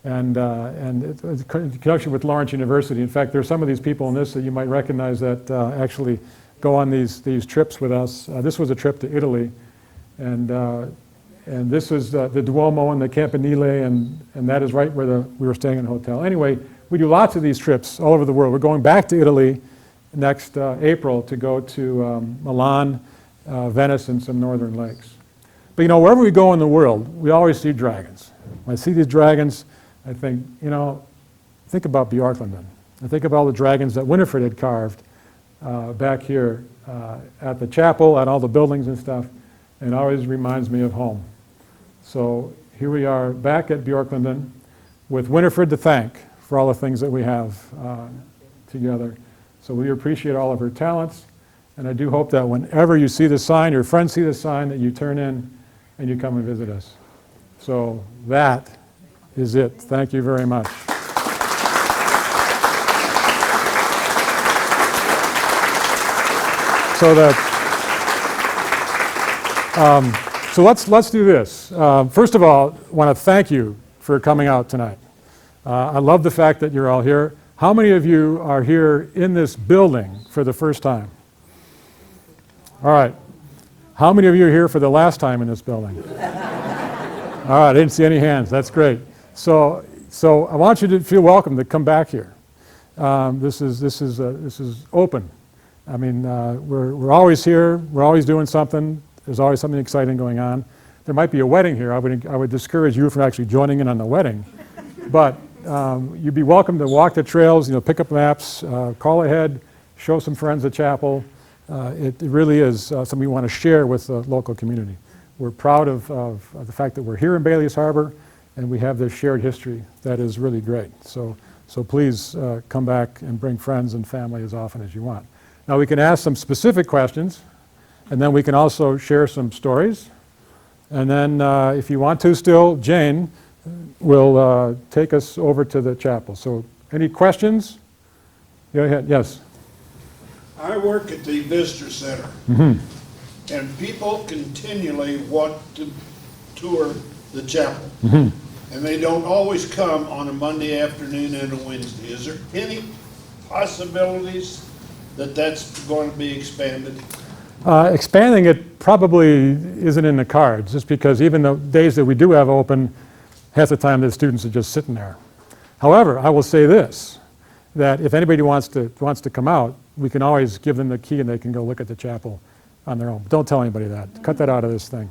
Speaker 4: And in connection with Lawrence University. In fact, there are some of these people in this that you might recognize that actually go on these trips with us. This was a trip to Italy, and this was the Duomo and the Campanile, and that is right where we were staying in a hotel. Anyway, we do lots of these trips all over the world. We're going back to Italy next April to go to Milan, Venice, and some northern lakes. But you know, wherever we go in the world, we always see dragons. When I see these dragons, I think, you know, think about Björklunden. I think of all the dragons that Winifred had carved back here at the chapel, at all the buildings and stuff, and it always reminds me of home. So here we are back at Björklunden with Winifred to thank for all the things that we have together. So we appreciate all of her talents, and I do hope that whenever you see the sign, your friends see the sign, that you turn in and you come and visit us. So that is it. Thank you very much. So let's do this. First of all, I want to thank you for coming out tonight. I love the fact that you're all here. How many of you are here in this building for the first time? All right. How many of you are here for the last time in this building? All right, I didn't see any hands. That's great. So I want you to feel welcome to come back here. This is open. I mean, we're always here. We're always doing something. There's always something exciting going on. There might be a wedding here. I would discourage you from actually joining in on the wedding. But you'd be welcome to walk the trails, you know, pick up maps, call ahead, show some friends the chapel. It really is something we want to share with the local community. We're proud of the fact that we're here in Bailey's Harbor, and we have this shared history that is really great. So please come back and bring friends and family as often as you want. Now we can ask some specific questions, and then we can also share some stories. And then if you want to still, Jane will take us over to the chapel. So any questions? Go ahead, yes.
Speaker 6: I work at the Visitor Center, and people continually want to tour the chapel, and they don't always come on a Monday afternoon and a Wednesday. Is there any possibilities that that's going to be expanded?
Speaker 4: Expanding it probably isn't in the cards, just because even the days that we do have open, half the time the students are just sitting there. However, I will say this, that if anybody wants to come out, we can always give them the key and they can go look at the chapel on their own. Don't tell anybody that. Cut that out of this thing.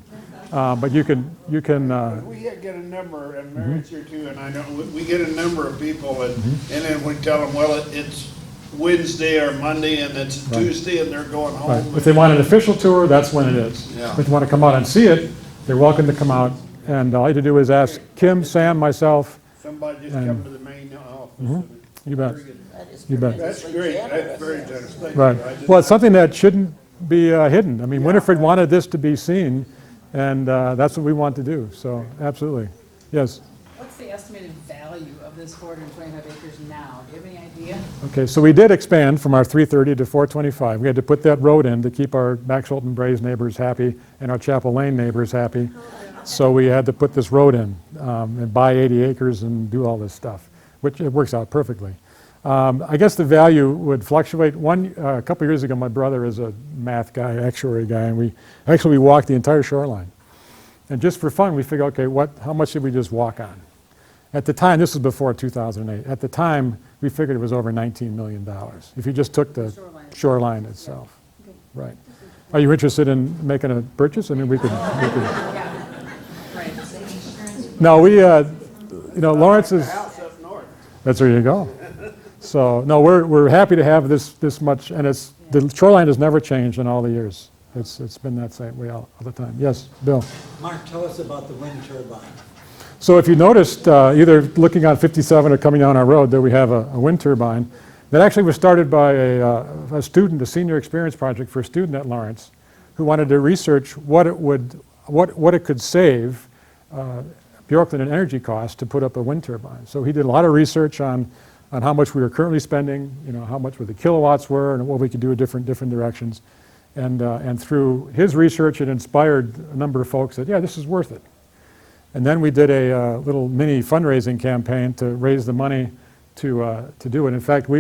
Speaker 4: But you can,
Speaker 6: We get a number, and Mary's here too, and I know, we get a number of people, and then we tell them, well, it's Wednesday or Monday, and it's
Speaker 4: Right.
Speaker 6: Tuesday, and they're going
Speaker 4: right.
Speaker 6: home.
Speaker 4: If they want an official tour, that's when it is.
Speaker 6: Yeah.
Speaker 4: If you want to come out and see it, they're welcome to come out. And all you have to do is ask Kim, Sam, myself.
Speaker 6: Somebody just
Speaker 4: And-
Speaker 6: come to the main office.
Speaker 4: You bet.
Speaker 7: That is
Speaker 4: You bet.
Speaker 6: That's
Speaker 7: tremendously
Speaker 6: great,
Speaker 7: generous.
Speaker 6: that's very generous. Thank
Speaker 4: Right.
Speaker 6: you. I just-
Speaker 4: Well, it's something that shouldn't be hidden. I mean,
Speaker 6: Yeah.
Speaker 4: Winifred wanted this to be seen, and that's what we want to do. So, absolutely. Yes.
Speaker 2: What's the estimated value of this 425 acres now? Do you have any idea?
Speaker 4: Okay, so we did expand from our 330 to 425. We had to put that road in to keep our Max Holton Braes neighbors happy and our Chapel Lane neighbors happy. So we had to put this road in and buy 80 acres and do all this stuff, which it works out perfectly. I guess the value would fluctuate. A couple years ago, my brother is a math guy, actuary guy, and we walked the entire shoreline. And just for fun, we figured, okay, how much did we just walk on? At the time, this was before 2008, at the time, we figured it was over $19 million, if you just took the shoreline itself. Right. Are you interested in making a purchase? I mean, we could. No, Lawrence is,
Speaker 6: House up north.
Speaker 4: that's where you go. So, no, we're happy to have this much, and the shoreline has never changed in all the years. It's been that same way all the time. Yes, Bill?
Speaker 8: Mark, tell us about the wind turbine.
Speaker 4: So if you noticed, either looking on 57 or coming down our road, there we have a wind turbine that actually was started by a student, a senior experience project for a student at Lawrence, who wanted to research what it could save Björklunden energy costs to put up a wind turbine. So he did a lot of research on how much we were currently spending, how much the kilowatts were, and what we could do in different directions. And through his research, it inspired a number of folks that, yeah, this is worth it. And then we did a little mini fundraising campaign to raise the money to do it. In fact, we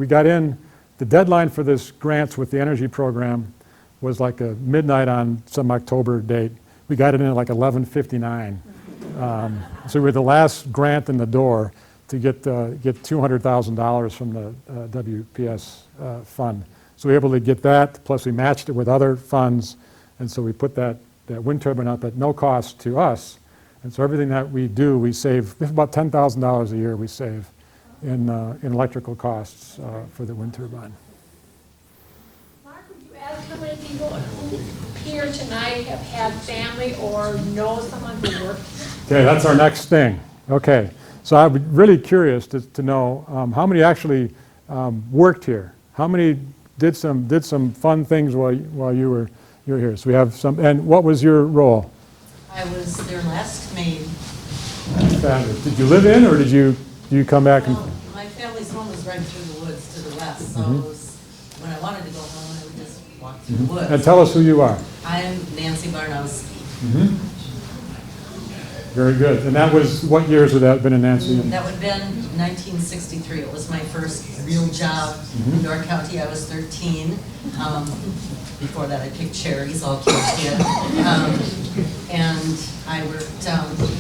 Speaker 4: got in, the deadline for this grants with the energy program was like a midnight on some October date. We got it in at like 11:59. So we were the last grant in the door to get $200,000 from the WPS fund. So we were able to get that, plus we matched it with other funds, and so we put that wind turbine up at no cost to us. And so everything that we do, we save, it's about $10,000 a year we save in electrical costs for the wind turbine.
Speaker 5: Mark, would you ask how many people who here tonight have had family or know someone who works?
Speaker 4: Okay, that's our next thing. Okay, so I'm really curious to know how many actually worked here. How many did some fun things while you were here? So we have some. And what was your role?
Speaker 7: I was their last maid.
Speaker 4: Fabulous. Did you live in, or did you come back and?
Speaker 7: Well, my family's home was right through the woods to the west, so it was, when I wanted to go home, I would just walk through the woods.
Speaker 4: And tell us who you are.
Speaker 7: I'm Nancy Barnowski.
Speaker 4: Very good. And that was, what years would that have been in Nancy?
Speaker 7: That would have been 1963. It was my first real job in York County. I was 13. Before that, I picked cherries, all kids did. And I worked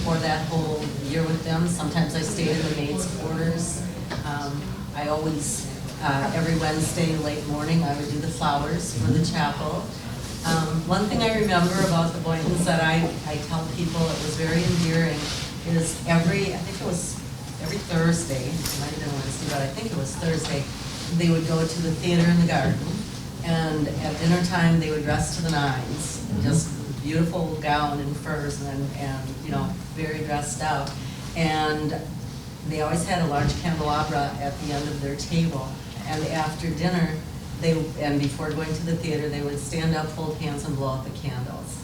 Speaker 7: for that whole year with them. Sometimes I stayed in the maids' quarters. I always, every Wednesday late morning, I would do the flowers for the chapel. One thing I remember about the Boyntons that I tell people it was very endearing is I think it was every Thursday, it might have been Wednesday, but I think it was Thursday, they would go to the theater in the garden, and at dinner time they would dress to the nines, just beautiful gown and furs and very dressed out. And they always had a large candelabra at the end of their table, and after dinner, and before going to the theater, they would stand up, hold hands, and blow out the candles.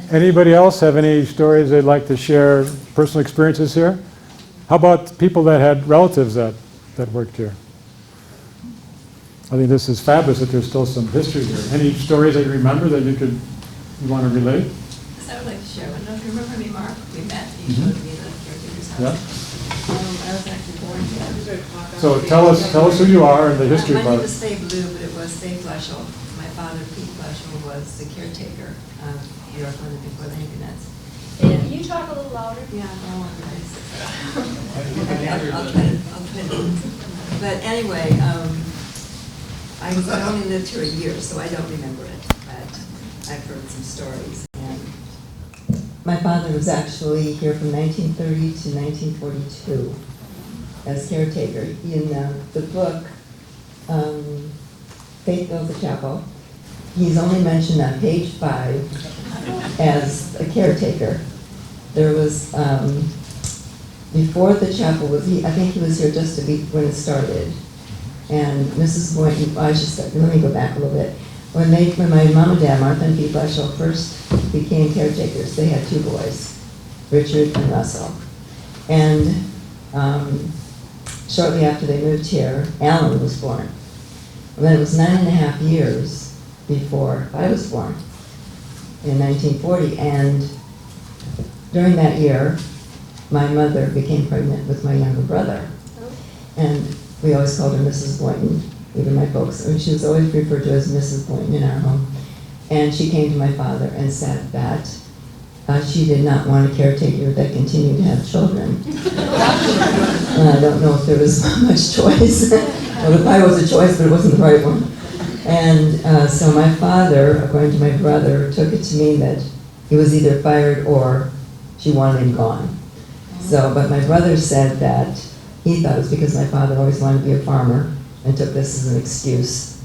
Speaker 4: Anybody else have any stories they'd like to share, personal experiences here? How about people that had relatives that worked here? I think this is fabulous that there's still some history here. Any stories that you remember that you want to relate?
Speaker 9: I would like to share one. Don't you remember me, Mark? We met. You showed me the caretaker's house.
Speaker 4: Yeah.
Speaker 9: I was actually born here.
Speaker 4: So tell us who you are and the history
Speaker 9: My
Speaker 4: about
Speaker 9: name
Speaker 4: it.
Speaker 9: is Faye Blue, but it was Faye Fleschel. My father, Pete Fleschel, was the caretaker of Björklunden before the Hinkenets.
Speaker 5: Can you talk a little louder?
Speaker 9: Yeah, no one knows. I'll try to. But anyway, I only lived here a year, so I don't remember it, but I've heard some stories. And my father was actually here from 1930 to 1942 as caretaker. In the book, Faith Builds a Chapel, he's only mentioned on page 5 as a caretaker. There was, before the chapel was, I think he was here just when it started. And Mrs. Boynton, let me go back a little bit. When my mom and dad, Martha and Pete Bletchell, first became caretakers, they had 2 boys, Richard and Russell. And shortly after they moved here, Alan was born. And then it was 9.5 years before I was born, in 1940. And during that year, my mother became pregnant with my younger brother. And we always called her Mrs. Boynton, even my folks. And she was always referred to as Mrs. Boynton in our home. And she came to my father and said that she did not want a caretaker that continued to have children. I don't know if there was much choice. Well, there probably was a choice, but it wasn't the right one. And so my father, according to my brother, took it to mean that he was either fired or she wanted him gone. So, but my brother said that he thought it was because my father always wanted to be a farmer and took this as an excuse.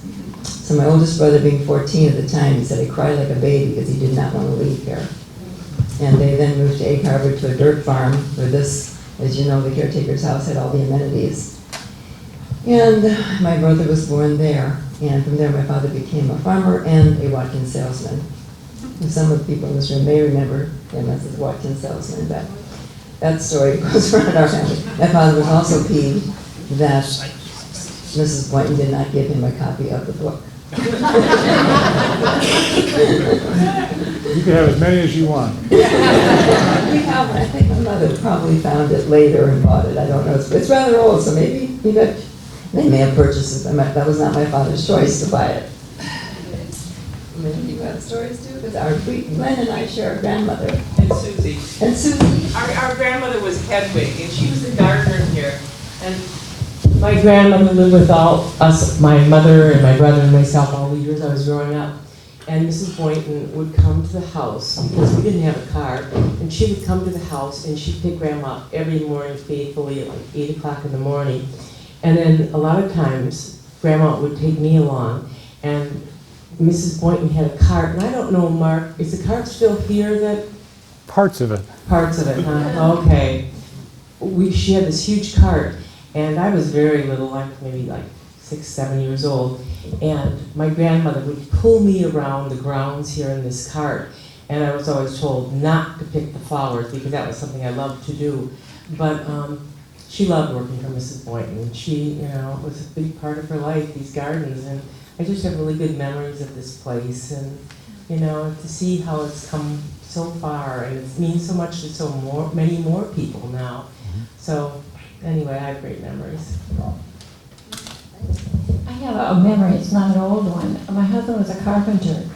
Speaker 9: So my oldest brother, being 14 at the time, he said he cried like a baby because he did not want to leave here. And they then moved to Egg Harbor to a dirt farm where this, as you know, the caretaker's house had all the amenities. And my brother was born there. And from there, my father became a farmer and a Watkins salesman. And some of the people in this room may remember him as a Watkins salesman, but that story goes around our family. My father was also peeved that Mrs. Boynton did not give him a copy of the book.
Speaker 4: You can have as many as you want.
Speaker 9: We have, I think my mother probably found it later and bought it. I don't know. It's rather old, so maybe they may have purchased it. That was not my father's choice to buy it. Maybe you have stories too? Because Glenn and I share a grandmother.
Speaker 10: And Susie.
Speaker 9: And Susie.
Speaker 10: Our grandmother was Hedwig, and she was the gardener here. And my grandmother lived with all us, my mother and my brother and myself, all the years I was growing up. And Mrs. Boynton would come to the house, because we didn't have a car, and she would come to the house, and she'd pick Grandma up every morning faithfully at like 8 o'clock in the morning. And then a lot of times, Grandma would take me along, and Mrs. Boynton had a cart, and I don't know, Mark, is the cart still here that?
Speaker 4: Parts of it.
Speaker 10: Parts of it, huh? Okay. She had this huge cart, and I was very little, like maybe like 6, 7 years old, and my grandmother would pull me around the grounds here in this cart, and I was always told not to pick the flowers because that was something I loved to do. But she loved working for Mrs. Boynton. She, it was a big part of her life, these gardens, and I just have really good memories of this place, and to see how it's come so far, and it means so much to many more people now. So anyway, I have great memories.
Speaker 5: I have a memory, it's not an old one. My husband was a carpenter,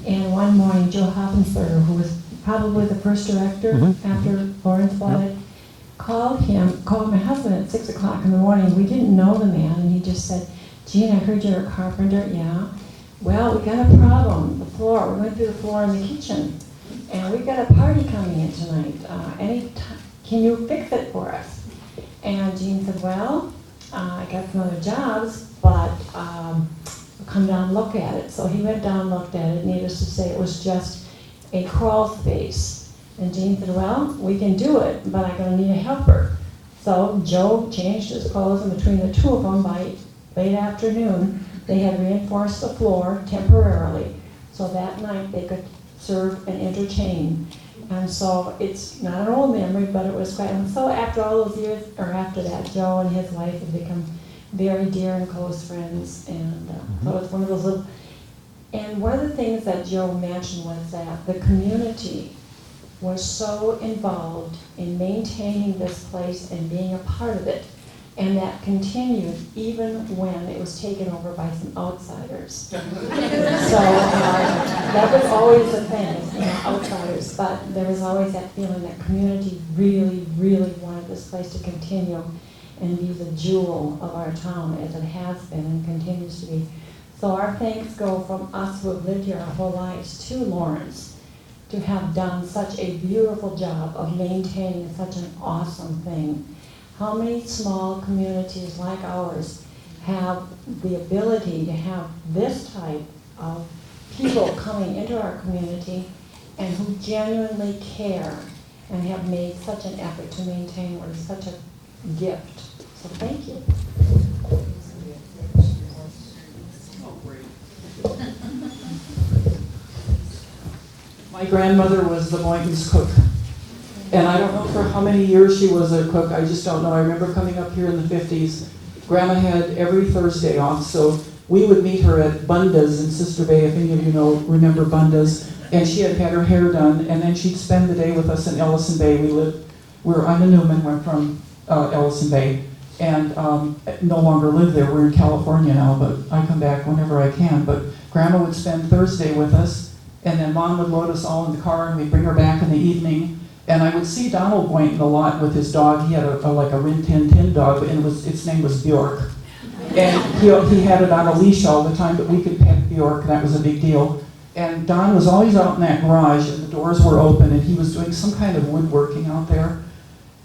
Speaker 5: and one morning Joe Hoppensberger, who was probably the first director after Lawrence bought it, called my husband at 6 o'clock in the morning. We didn't know the man, and he just said, "Gene, I heard you're a carpenter." "Yeah." "Well, we got a problem, the floor. We went through the floor in the kitchen, and we've got a party coming in tonight. Can you fix it for us?" And Gene said, "Well, I got some other jobs, but come down and look at it." So he went down and looked at it. Needless to say, it was just a crawl space. And Gene said, "Well, we can do it, but I'm going to need a helper." So Joe changed his clothes, and between the two of them, by late afternoon, they had reinforced the floor temporarily, so that night they could serve and entertain. And so it's not an old memory, but it was quite. And so after all those years, or after that, Joe and his wife have become very dear and close friends. And so it's one of those little. And one of the things that Joe mentioned was that the community was so involved in maintaining this place and being a part of it. And that continued even when it was taken over by some outsiders. So that was always the thing, outsiders. But there was always that feeling that community really, really wanted this place to continue and be the jewel of our town, as it has been and continues to be. So our thanks go from us who have lived here our whole lives to Lawrence to have done such a beautiful job of maintaining such an awesome thing. How many small communities like ours have the ability to have this type of people coming into our community and who genuinely care and have made such an effort to maintain what is such a gift. So thank you.
Speaker 11: My grandmother was the Boynton's cook. And I don't know for how many years she was a cook, I just don't know. I remember coming up here in the 50s. Grandma had every Thursday off, so we would meet her at Bunda's in Sister Bay, if any of you remember Bunda's. And she had had her hair done, and then she'd spend the day with us in Ellison Bay. I'm a Newman, we're from Ellison Bay, and no longer live there. We're in California now, but I come back whenever I can. But Grandma would spend Thursday with us, and then Mom would load us all in the car, and we'd bring her back in the evening. And I would see Donald Boynton a lot with his dog. He had like a Rin Tin Tin dog, and its name was Björk. And he had it on a leash all the time, but we could pet Björk, and that was a big deal. And Don was always out in that garage, and the doors were open, and he was doing some kind of woodworking out there.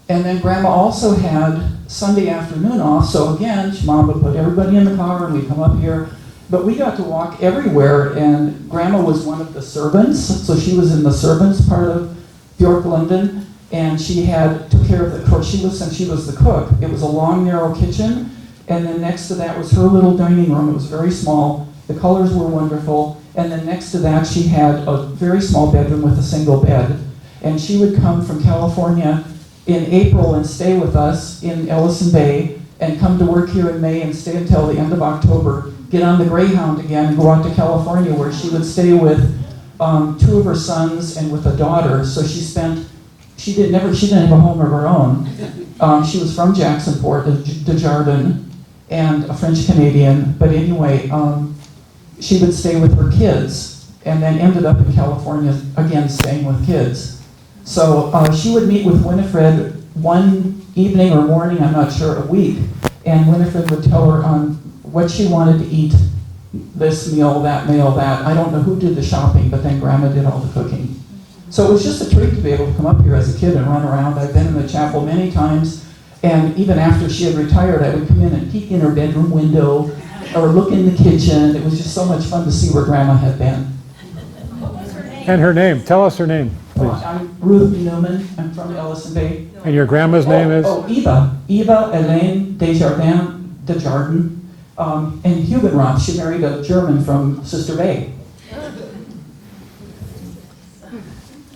Speaker 11: And then Grandma also had Sunday afternoon off, so again, Mom would put everybody in the car, and we'd come up here. But we got to walk everywhere, and Grandma was one of the servants, so she was in the servants part of Björklunden, and she took care of the cook. Since she was the cook, it was a long, narrow kitchen, and then next to that was her little dining room. It was very small. The colors were wonderful, and then next to that she had a very small bedroom with a single bed. And she would come from California in April and stay with us in Ellison Bay, and come to work here in May and stay until the end of October, get on the Greyhound again and go out to California, where she would stay with 2 of her sons and with a daughter. So she didn't have a home of her own. She was from Jacksonport, Desjardins, and a French Canadian. But anyway, she would stay with her kids, and then ended up in California again, staying with kids. So she would meet with Winifred one evening or morning, I'm not sure, a week, and Winifred would tell her what she wanted to eat, this meal, that. I don't know who did the shopping, but then Grandma did all the cooking. So it was just a treat to be able to come up here as a kid and run around. I've been in the chapel many times, and even after she had retired, I would come in and peek in her bedroom window or look in the kitchen. It was just so much fun to see where Grandma had been.
Speaker 5: What was her name?
Speaker 4: And her name, tell us her name, please.
Speaker 11: I'm Ruth Newman. I'm from Ellison Bay.
Speaker 4: And your grandma's name is?
Speaker 11: Eva Elaine Desjardins. And Hugenroth. She married a German from Sister Bay.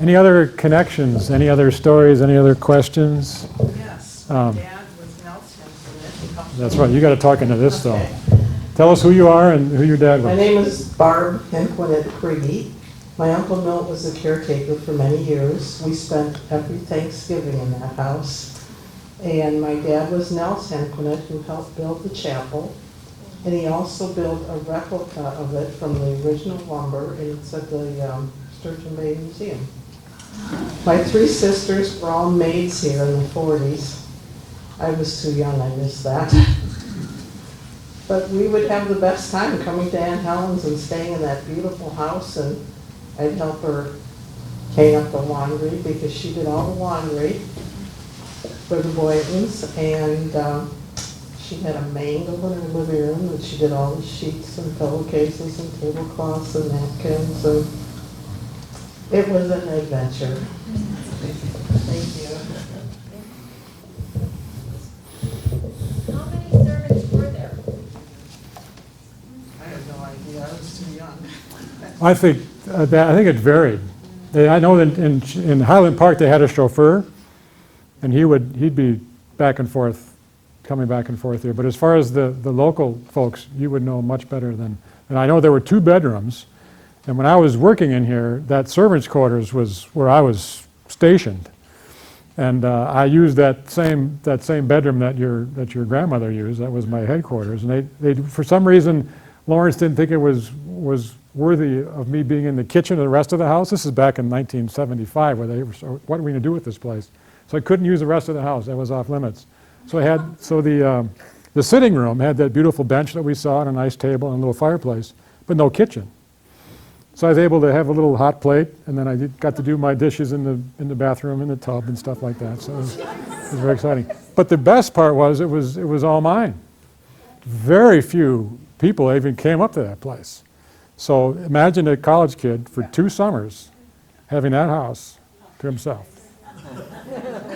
Speaker 4: Any other connections, any other stories, any other questions?
Speaker 2: Yes, my dad was Nelson.
Speaker 4: That's right, you got to talk into this though. Tell us who you are and who your dad
Speaker 12: My
Speaker 4: was.
Speaker 12: name is Barb Henquinette Craigie. My Uncle Milt was a caretaker for many years. We spent every Thanksgiving in that house. And my dad was Nels Henquinette, who helped build the chapel. And he also built a replica of it from the original lumber, and it's at the Sturgeon Bay Museum. My 3 sisters were all maids here in the 40s. I was too young, I missed that. But we would have the best time coming to Aunt Helen's and staying in that beautiful house, and I'd help her hang up the laundry because she did all the laundry for the Boytons, and she had a mangle in her living room, and she did all the sheets and pillowcases and tablecloths and napkins, and it was an adventure. Thank you.
Speaker 5: How many servants were there?
Speaker 2: I have no idea, I was too young.
Speaker 4: I think it varied. I know that in Highland Park they had a chauffeur, and he'd be back and forth, coming back and forth here. But as far as the local folks, you would know much better than. And I know there were 2 bedrooms, and when I was working in here, that servants' quarters was where I was stationed, and I used that same bedroom that your grandmother used. That was my headquarters, and they for some reason, Lawrence didn't think it was worthy of me being in the kitchen of the rest of the house. This is back in 1975, where they were, so what are we going to do with this place? So I couldn't use the rest of the house. That was off limits. So The sitting room had that beautiful bench that we saw and a nice table and a little fireplace, but no kitchen. So I was able to have a little hot plate, and then I got to do my dishes in the bathroom, in the tub, and stuff like that. So it was very exciting. But the best part was it was all mine. Very few people even came up to that place. So imagine a college kid for 2 summers having that house to himself.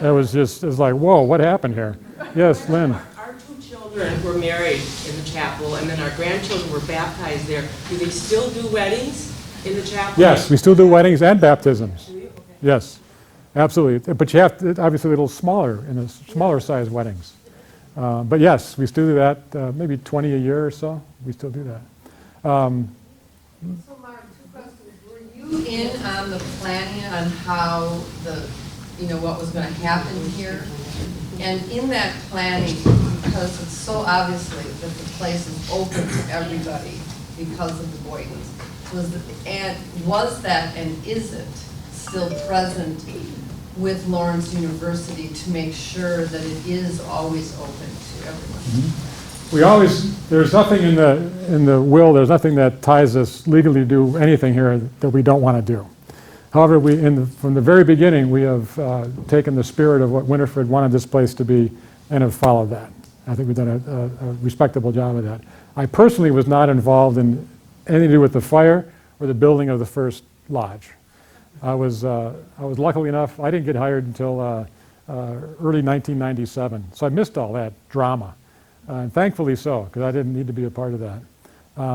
Speaker 4: It was like, whoa, what happened here? Yes, Lynn.
Speaker 10: Our 2 children were married in the chapel, and then our grandchildren were baptized there. Do they still do weddings in the chapel?
Speaker 4: Yes, we still do weddings and baptisms. Yes, absolutely. But you have to, obviously, a little smaller, in the smaller size weddings. But yes, we still do that, maybe 20 a year or so. We still do that.
Speaker 13: So Mark, 2 questions. Were you in on the planning on how what was going to happen here? And in that planning, because it's so obviously that the place is open to everybody because of the Boydens, was that and is it still present with Lawrence University to make sure that it is always open to everyone?
Speaker 4: Mm-hmm. There's nothing in the will, there's nothing that ties us legally to do anything here that we don't want to do. However, from the very beginning, we have taken the spirit of what Winifred wanted this place to be and have followed that. I think we've done a respectable job of that. I personally was not involved in anything to do with the fire or the building of the first lodge. I was luckily enough, I didn't get hired until early 1997, so I missed all that drama, and thankfully so, because I didn't need to be a part of that.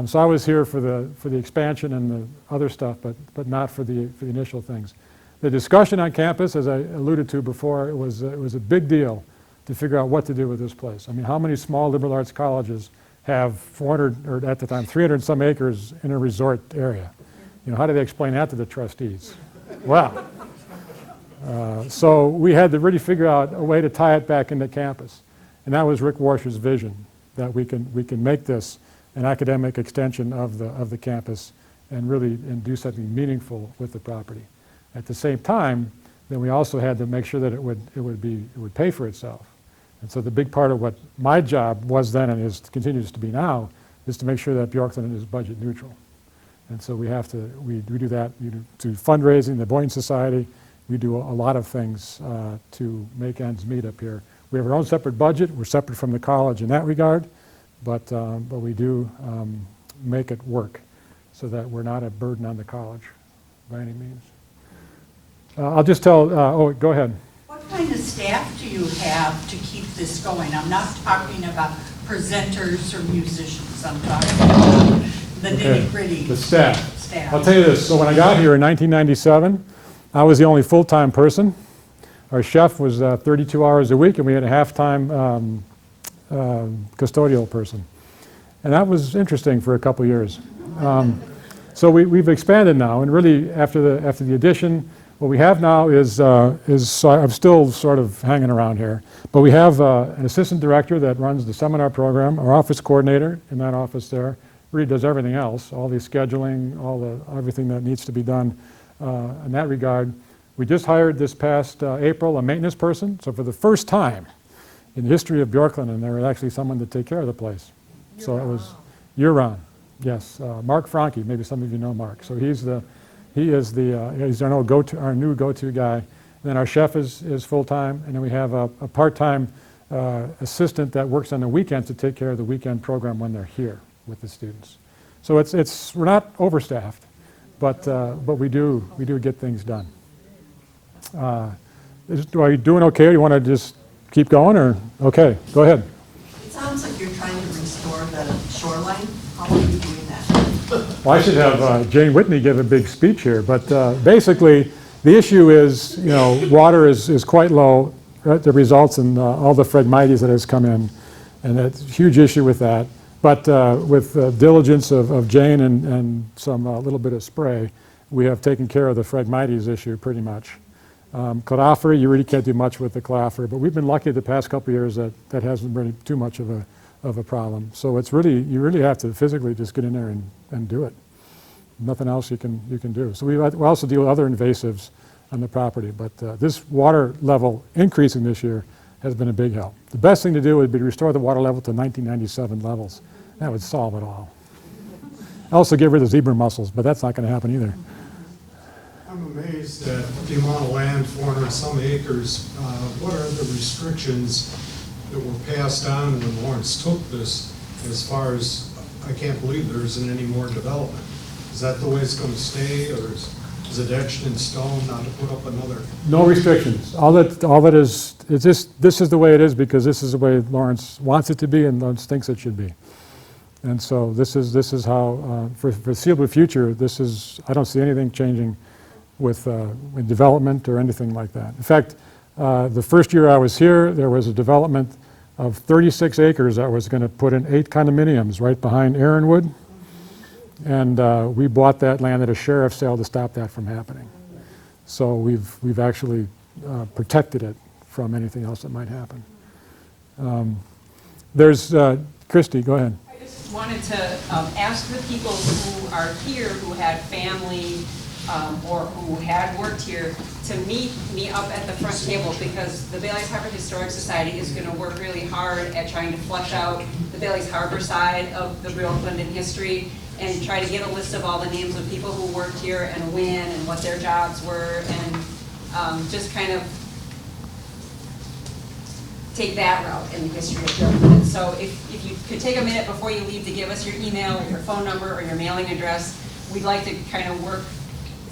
Speaker 4: So I was here for the expansion and the other stuff, but not for the initial things. The discussion on campus, as I alluded to before, it was a big deal to figure out what to do with this place. I mean, how many small liberal arts colleges have 400, or at the time, 300 some acres in a resort area? How do they explain that to the trustees? Well, so we had to really figure out a way to tie it back into campus. And that was Rick Warsher's vision, that we can make this an academic extension of the campus and really do something meaningful with the property. At the same time, then we also had to make sure that it would pay for itself. And so the big part of what my job was then and continues to be now is to make sure that Björklunden is budget neutral. And so we do that through fundraising, the Boyden Society. We do a lot of things to make ends meet up here. We have our own separate budget. We're separate from the college in that regard, but we do make it work so that we're not a burden on the college by any means. I'll just tell, go ahead.
Speaker 14: What kind of staff do you have to keep this going? I'm not talking about presenters or musicians. I'm talking about the nitty-gritty.
Speaker 4: The staff. I'll tell you this. So when I got here in 1997, I was the only full-time person. Our chef was 32 hours a week, and we had a half-time custodial person. And that was interesting for a couple years. So we've expanded now, and really after the addition, what we have now is I'm still sort of hanging around here, but we have an assistant director that runs the seminar program, our office coordinator in that office there, really does everything else, all the scheduling, everything that needs to be done in that regard. We just hired this past April a maintenance person, so for the first time in the history of Björklunden, there was actually someone to take care of the place. So it was year-round, yes. Mark Franke, maybe some of you know Mark. So he's our new go-to guy. And then our chef is full-time, and then we have a part-time assistant that works on the weekends to take care of the weekend program when they're here with the students. So we're not overstaffed, but we do get things done. Are you doing okay, or you want to just keep going, or okay, go ahead.
Speaker 14: It sounds like you're trying to restore the shoreline. How are you doing that?
Speaker 4: Well, I should have Jane Whitney give a big speech here, but basically the issue is, water is quite low. Right? The results in all the phragmites that has come in, and that's a huge issue with that. But with diligence of Jane and some little bit of spray, we have taken care of the phragmites issue pretty much. Cladophory, you really can't do much with the cladophory, but we've been lucky the past couple of years that hasn't been too much of a problem. So it's you really have to physically just get in there and do it. Nothing else you can do. So we also deal with other invasives on the property, but this water level increasing this year has been a big help. The best thing to do would be to restore the water level to 1997 levels. That would solve it all. Also get rid of zebra mussels, but that's not going to happen either.
Speaker 15: I'm amazed at the amount of land, 400 some acres. What are the restrictions that were passed on when Lawrence took this, as far as, I can't believe there isn't any more development? Is that the way it's going to stay, or is it etched in stone not to put up another?
Speaker 4: No restrictions. All that is, it's just, this is the way it is because this is the way Lawrence wants it to be and Lawrence thinks it should be. And so this is how, for foreseeable future, this is, I don't see anything changing with development or anything like that. In fact, the first year I was here, there was a development of 36 acres that was going to put in 8 condominiums right behind Aaronwood. And we bought that land at a sheriff's sale to stop that from happening. So we've actually protected it from anything else that might happen. There's, Christy, go ahead.
Speaker 16: I just wanted to ask the people who are here who had family or who had worked here to meet me up at the front table, because the Bailey's Harbor Historic Society is going to work really hard at trying to flesh out the Bailey's Harbor side of the Björklunden history and try to get a list of all the names of people who worked here and when and what their jobs were, and just kind of take that route in the history of Björklunden. So if you could take a minute before you leave to give us your email or your phone number or your mailing address, we'd like to kind of work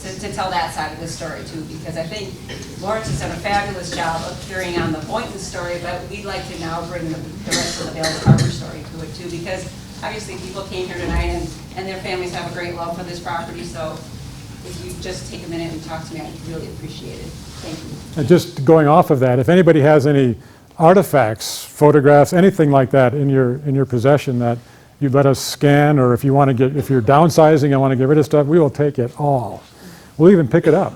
Speaker 16: to tell that side of the story too, because I think Lawrence has done a fabulous job of carrying on the Boynton story, but we'd like to now bring the rest of the Bailey's Harbor story to it too, because obviously people came here tonight and their families have a great love for this property, so if you just take a minute and talk to me, I'd really appreciate it. Thank you.
Speaker 4: And just going off of that, if anybody has any artifacts, photographs, anything like that in your possession that you'd let us scan, or if you want to get, if you're downsizing and want to get rid of stuff, we will take it all. We'll even pick it up.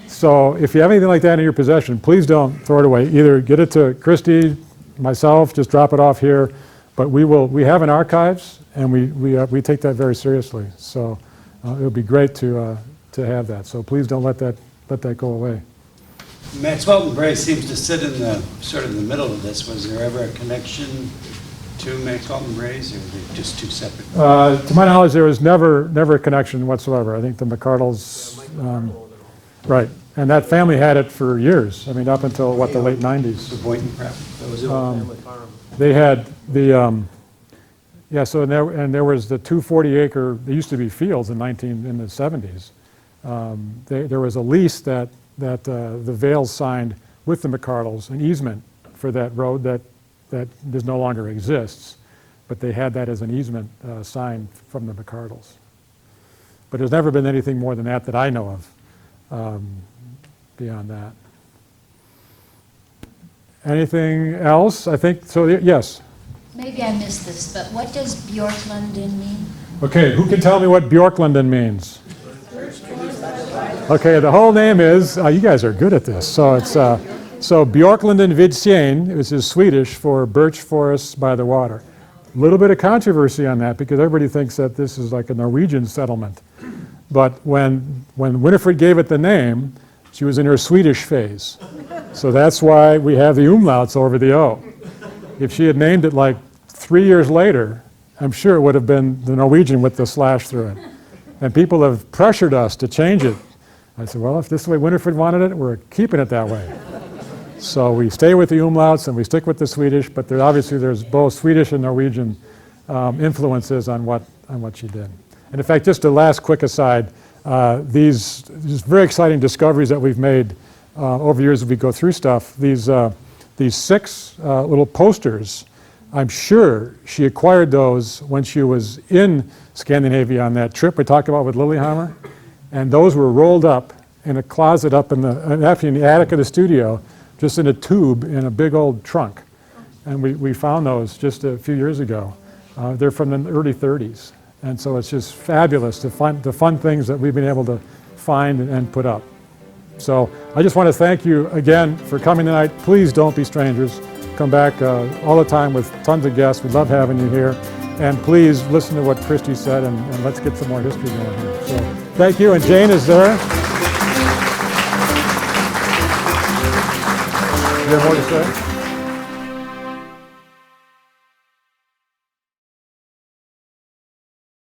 Speaker 4: So if you have anything like that in your possession, please don't throw it away. Either get it to Christy, myself, just drop it off here. But we have an archives, and we take that very seriously. So it would be great to have that. So please don't let that go away.
Speaker 17: Maxwell and Bray seems to sit in the sort of the middle of this. Was there ever a connection to Maxwell and Bray's, or were they just two separate?
Speaker 4: To my knowledge, there was never a connection whatsoever. I think the McCardles, right, and that family had it for years. I mean, up until what, the late '90s.
Speaker 17: The Boynton property.
Speaker 4: They had the yeah. So there was the 240-acre. There used to be fields in the 70s. There was a lease that the Vales signed with the McCardles, an easement for that road that no longer exists, but they had that as an easement signed from the McCardles. But there's never been anything more than that I know of beyond that. Anything else? I think so. Yes.
Speaker 18: Maybe I missed this, but what does Björklunden mean?
Speaker 4: Okay, who can tell me what Björklunden means? Okay, the whole name is, you guys are good at this, so it's Björklunden vid sjön, which is Swedish for birch forests by the water. A little bit of controversy on that because everybody thinks that this is like a Norwegian settlement. But when Winifred gave it the name, she was in her Swedish phase. So that's why we have the umlauts over the O. If she had named it like 3 years later, I'm sure it would have been the Norwegian with the slash through it. And people have pressured us to change it. I said, well, if this is the way Winifred wanted it, we're keeping it that way. So we stay with the umlauts and we stick with the Swedish, but there's both Swedish and Norwegian influences on what she did. And in fact, just a last quick aside, these very exciting discoveries that we've made over the years as we go through stuff, these 6 little posters, I'm sure she acquired those when she was in Scandinavia on that trip we talked about with LeeAnn, and those were rolled up in a closet up actually in the attic of the studio, just in a tube in a big old trunk. And we found those just a few years ago. They're from the early 30s. And so it's just fabulous to find the fun things that we've been able to find and put up. So I just want to thank you again for coming tonight. Please don't be strangers. Come back all the time with tons of guests. We love having you here. And please listen to what Christy said, and let's get some more history going here. So thank you, and Jane is there. You have more to say?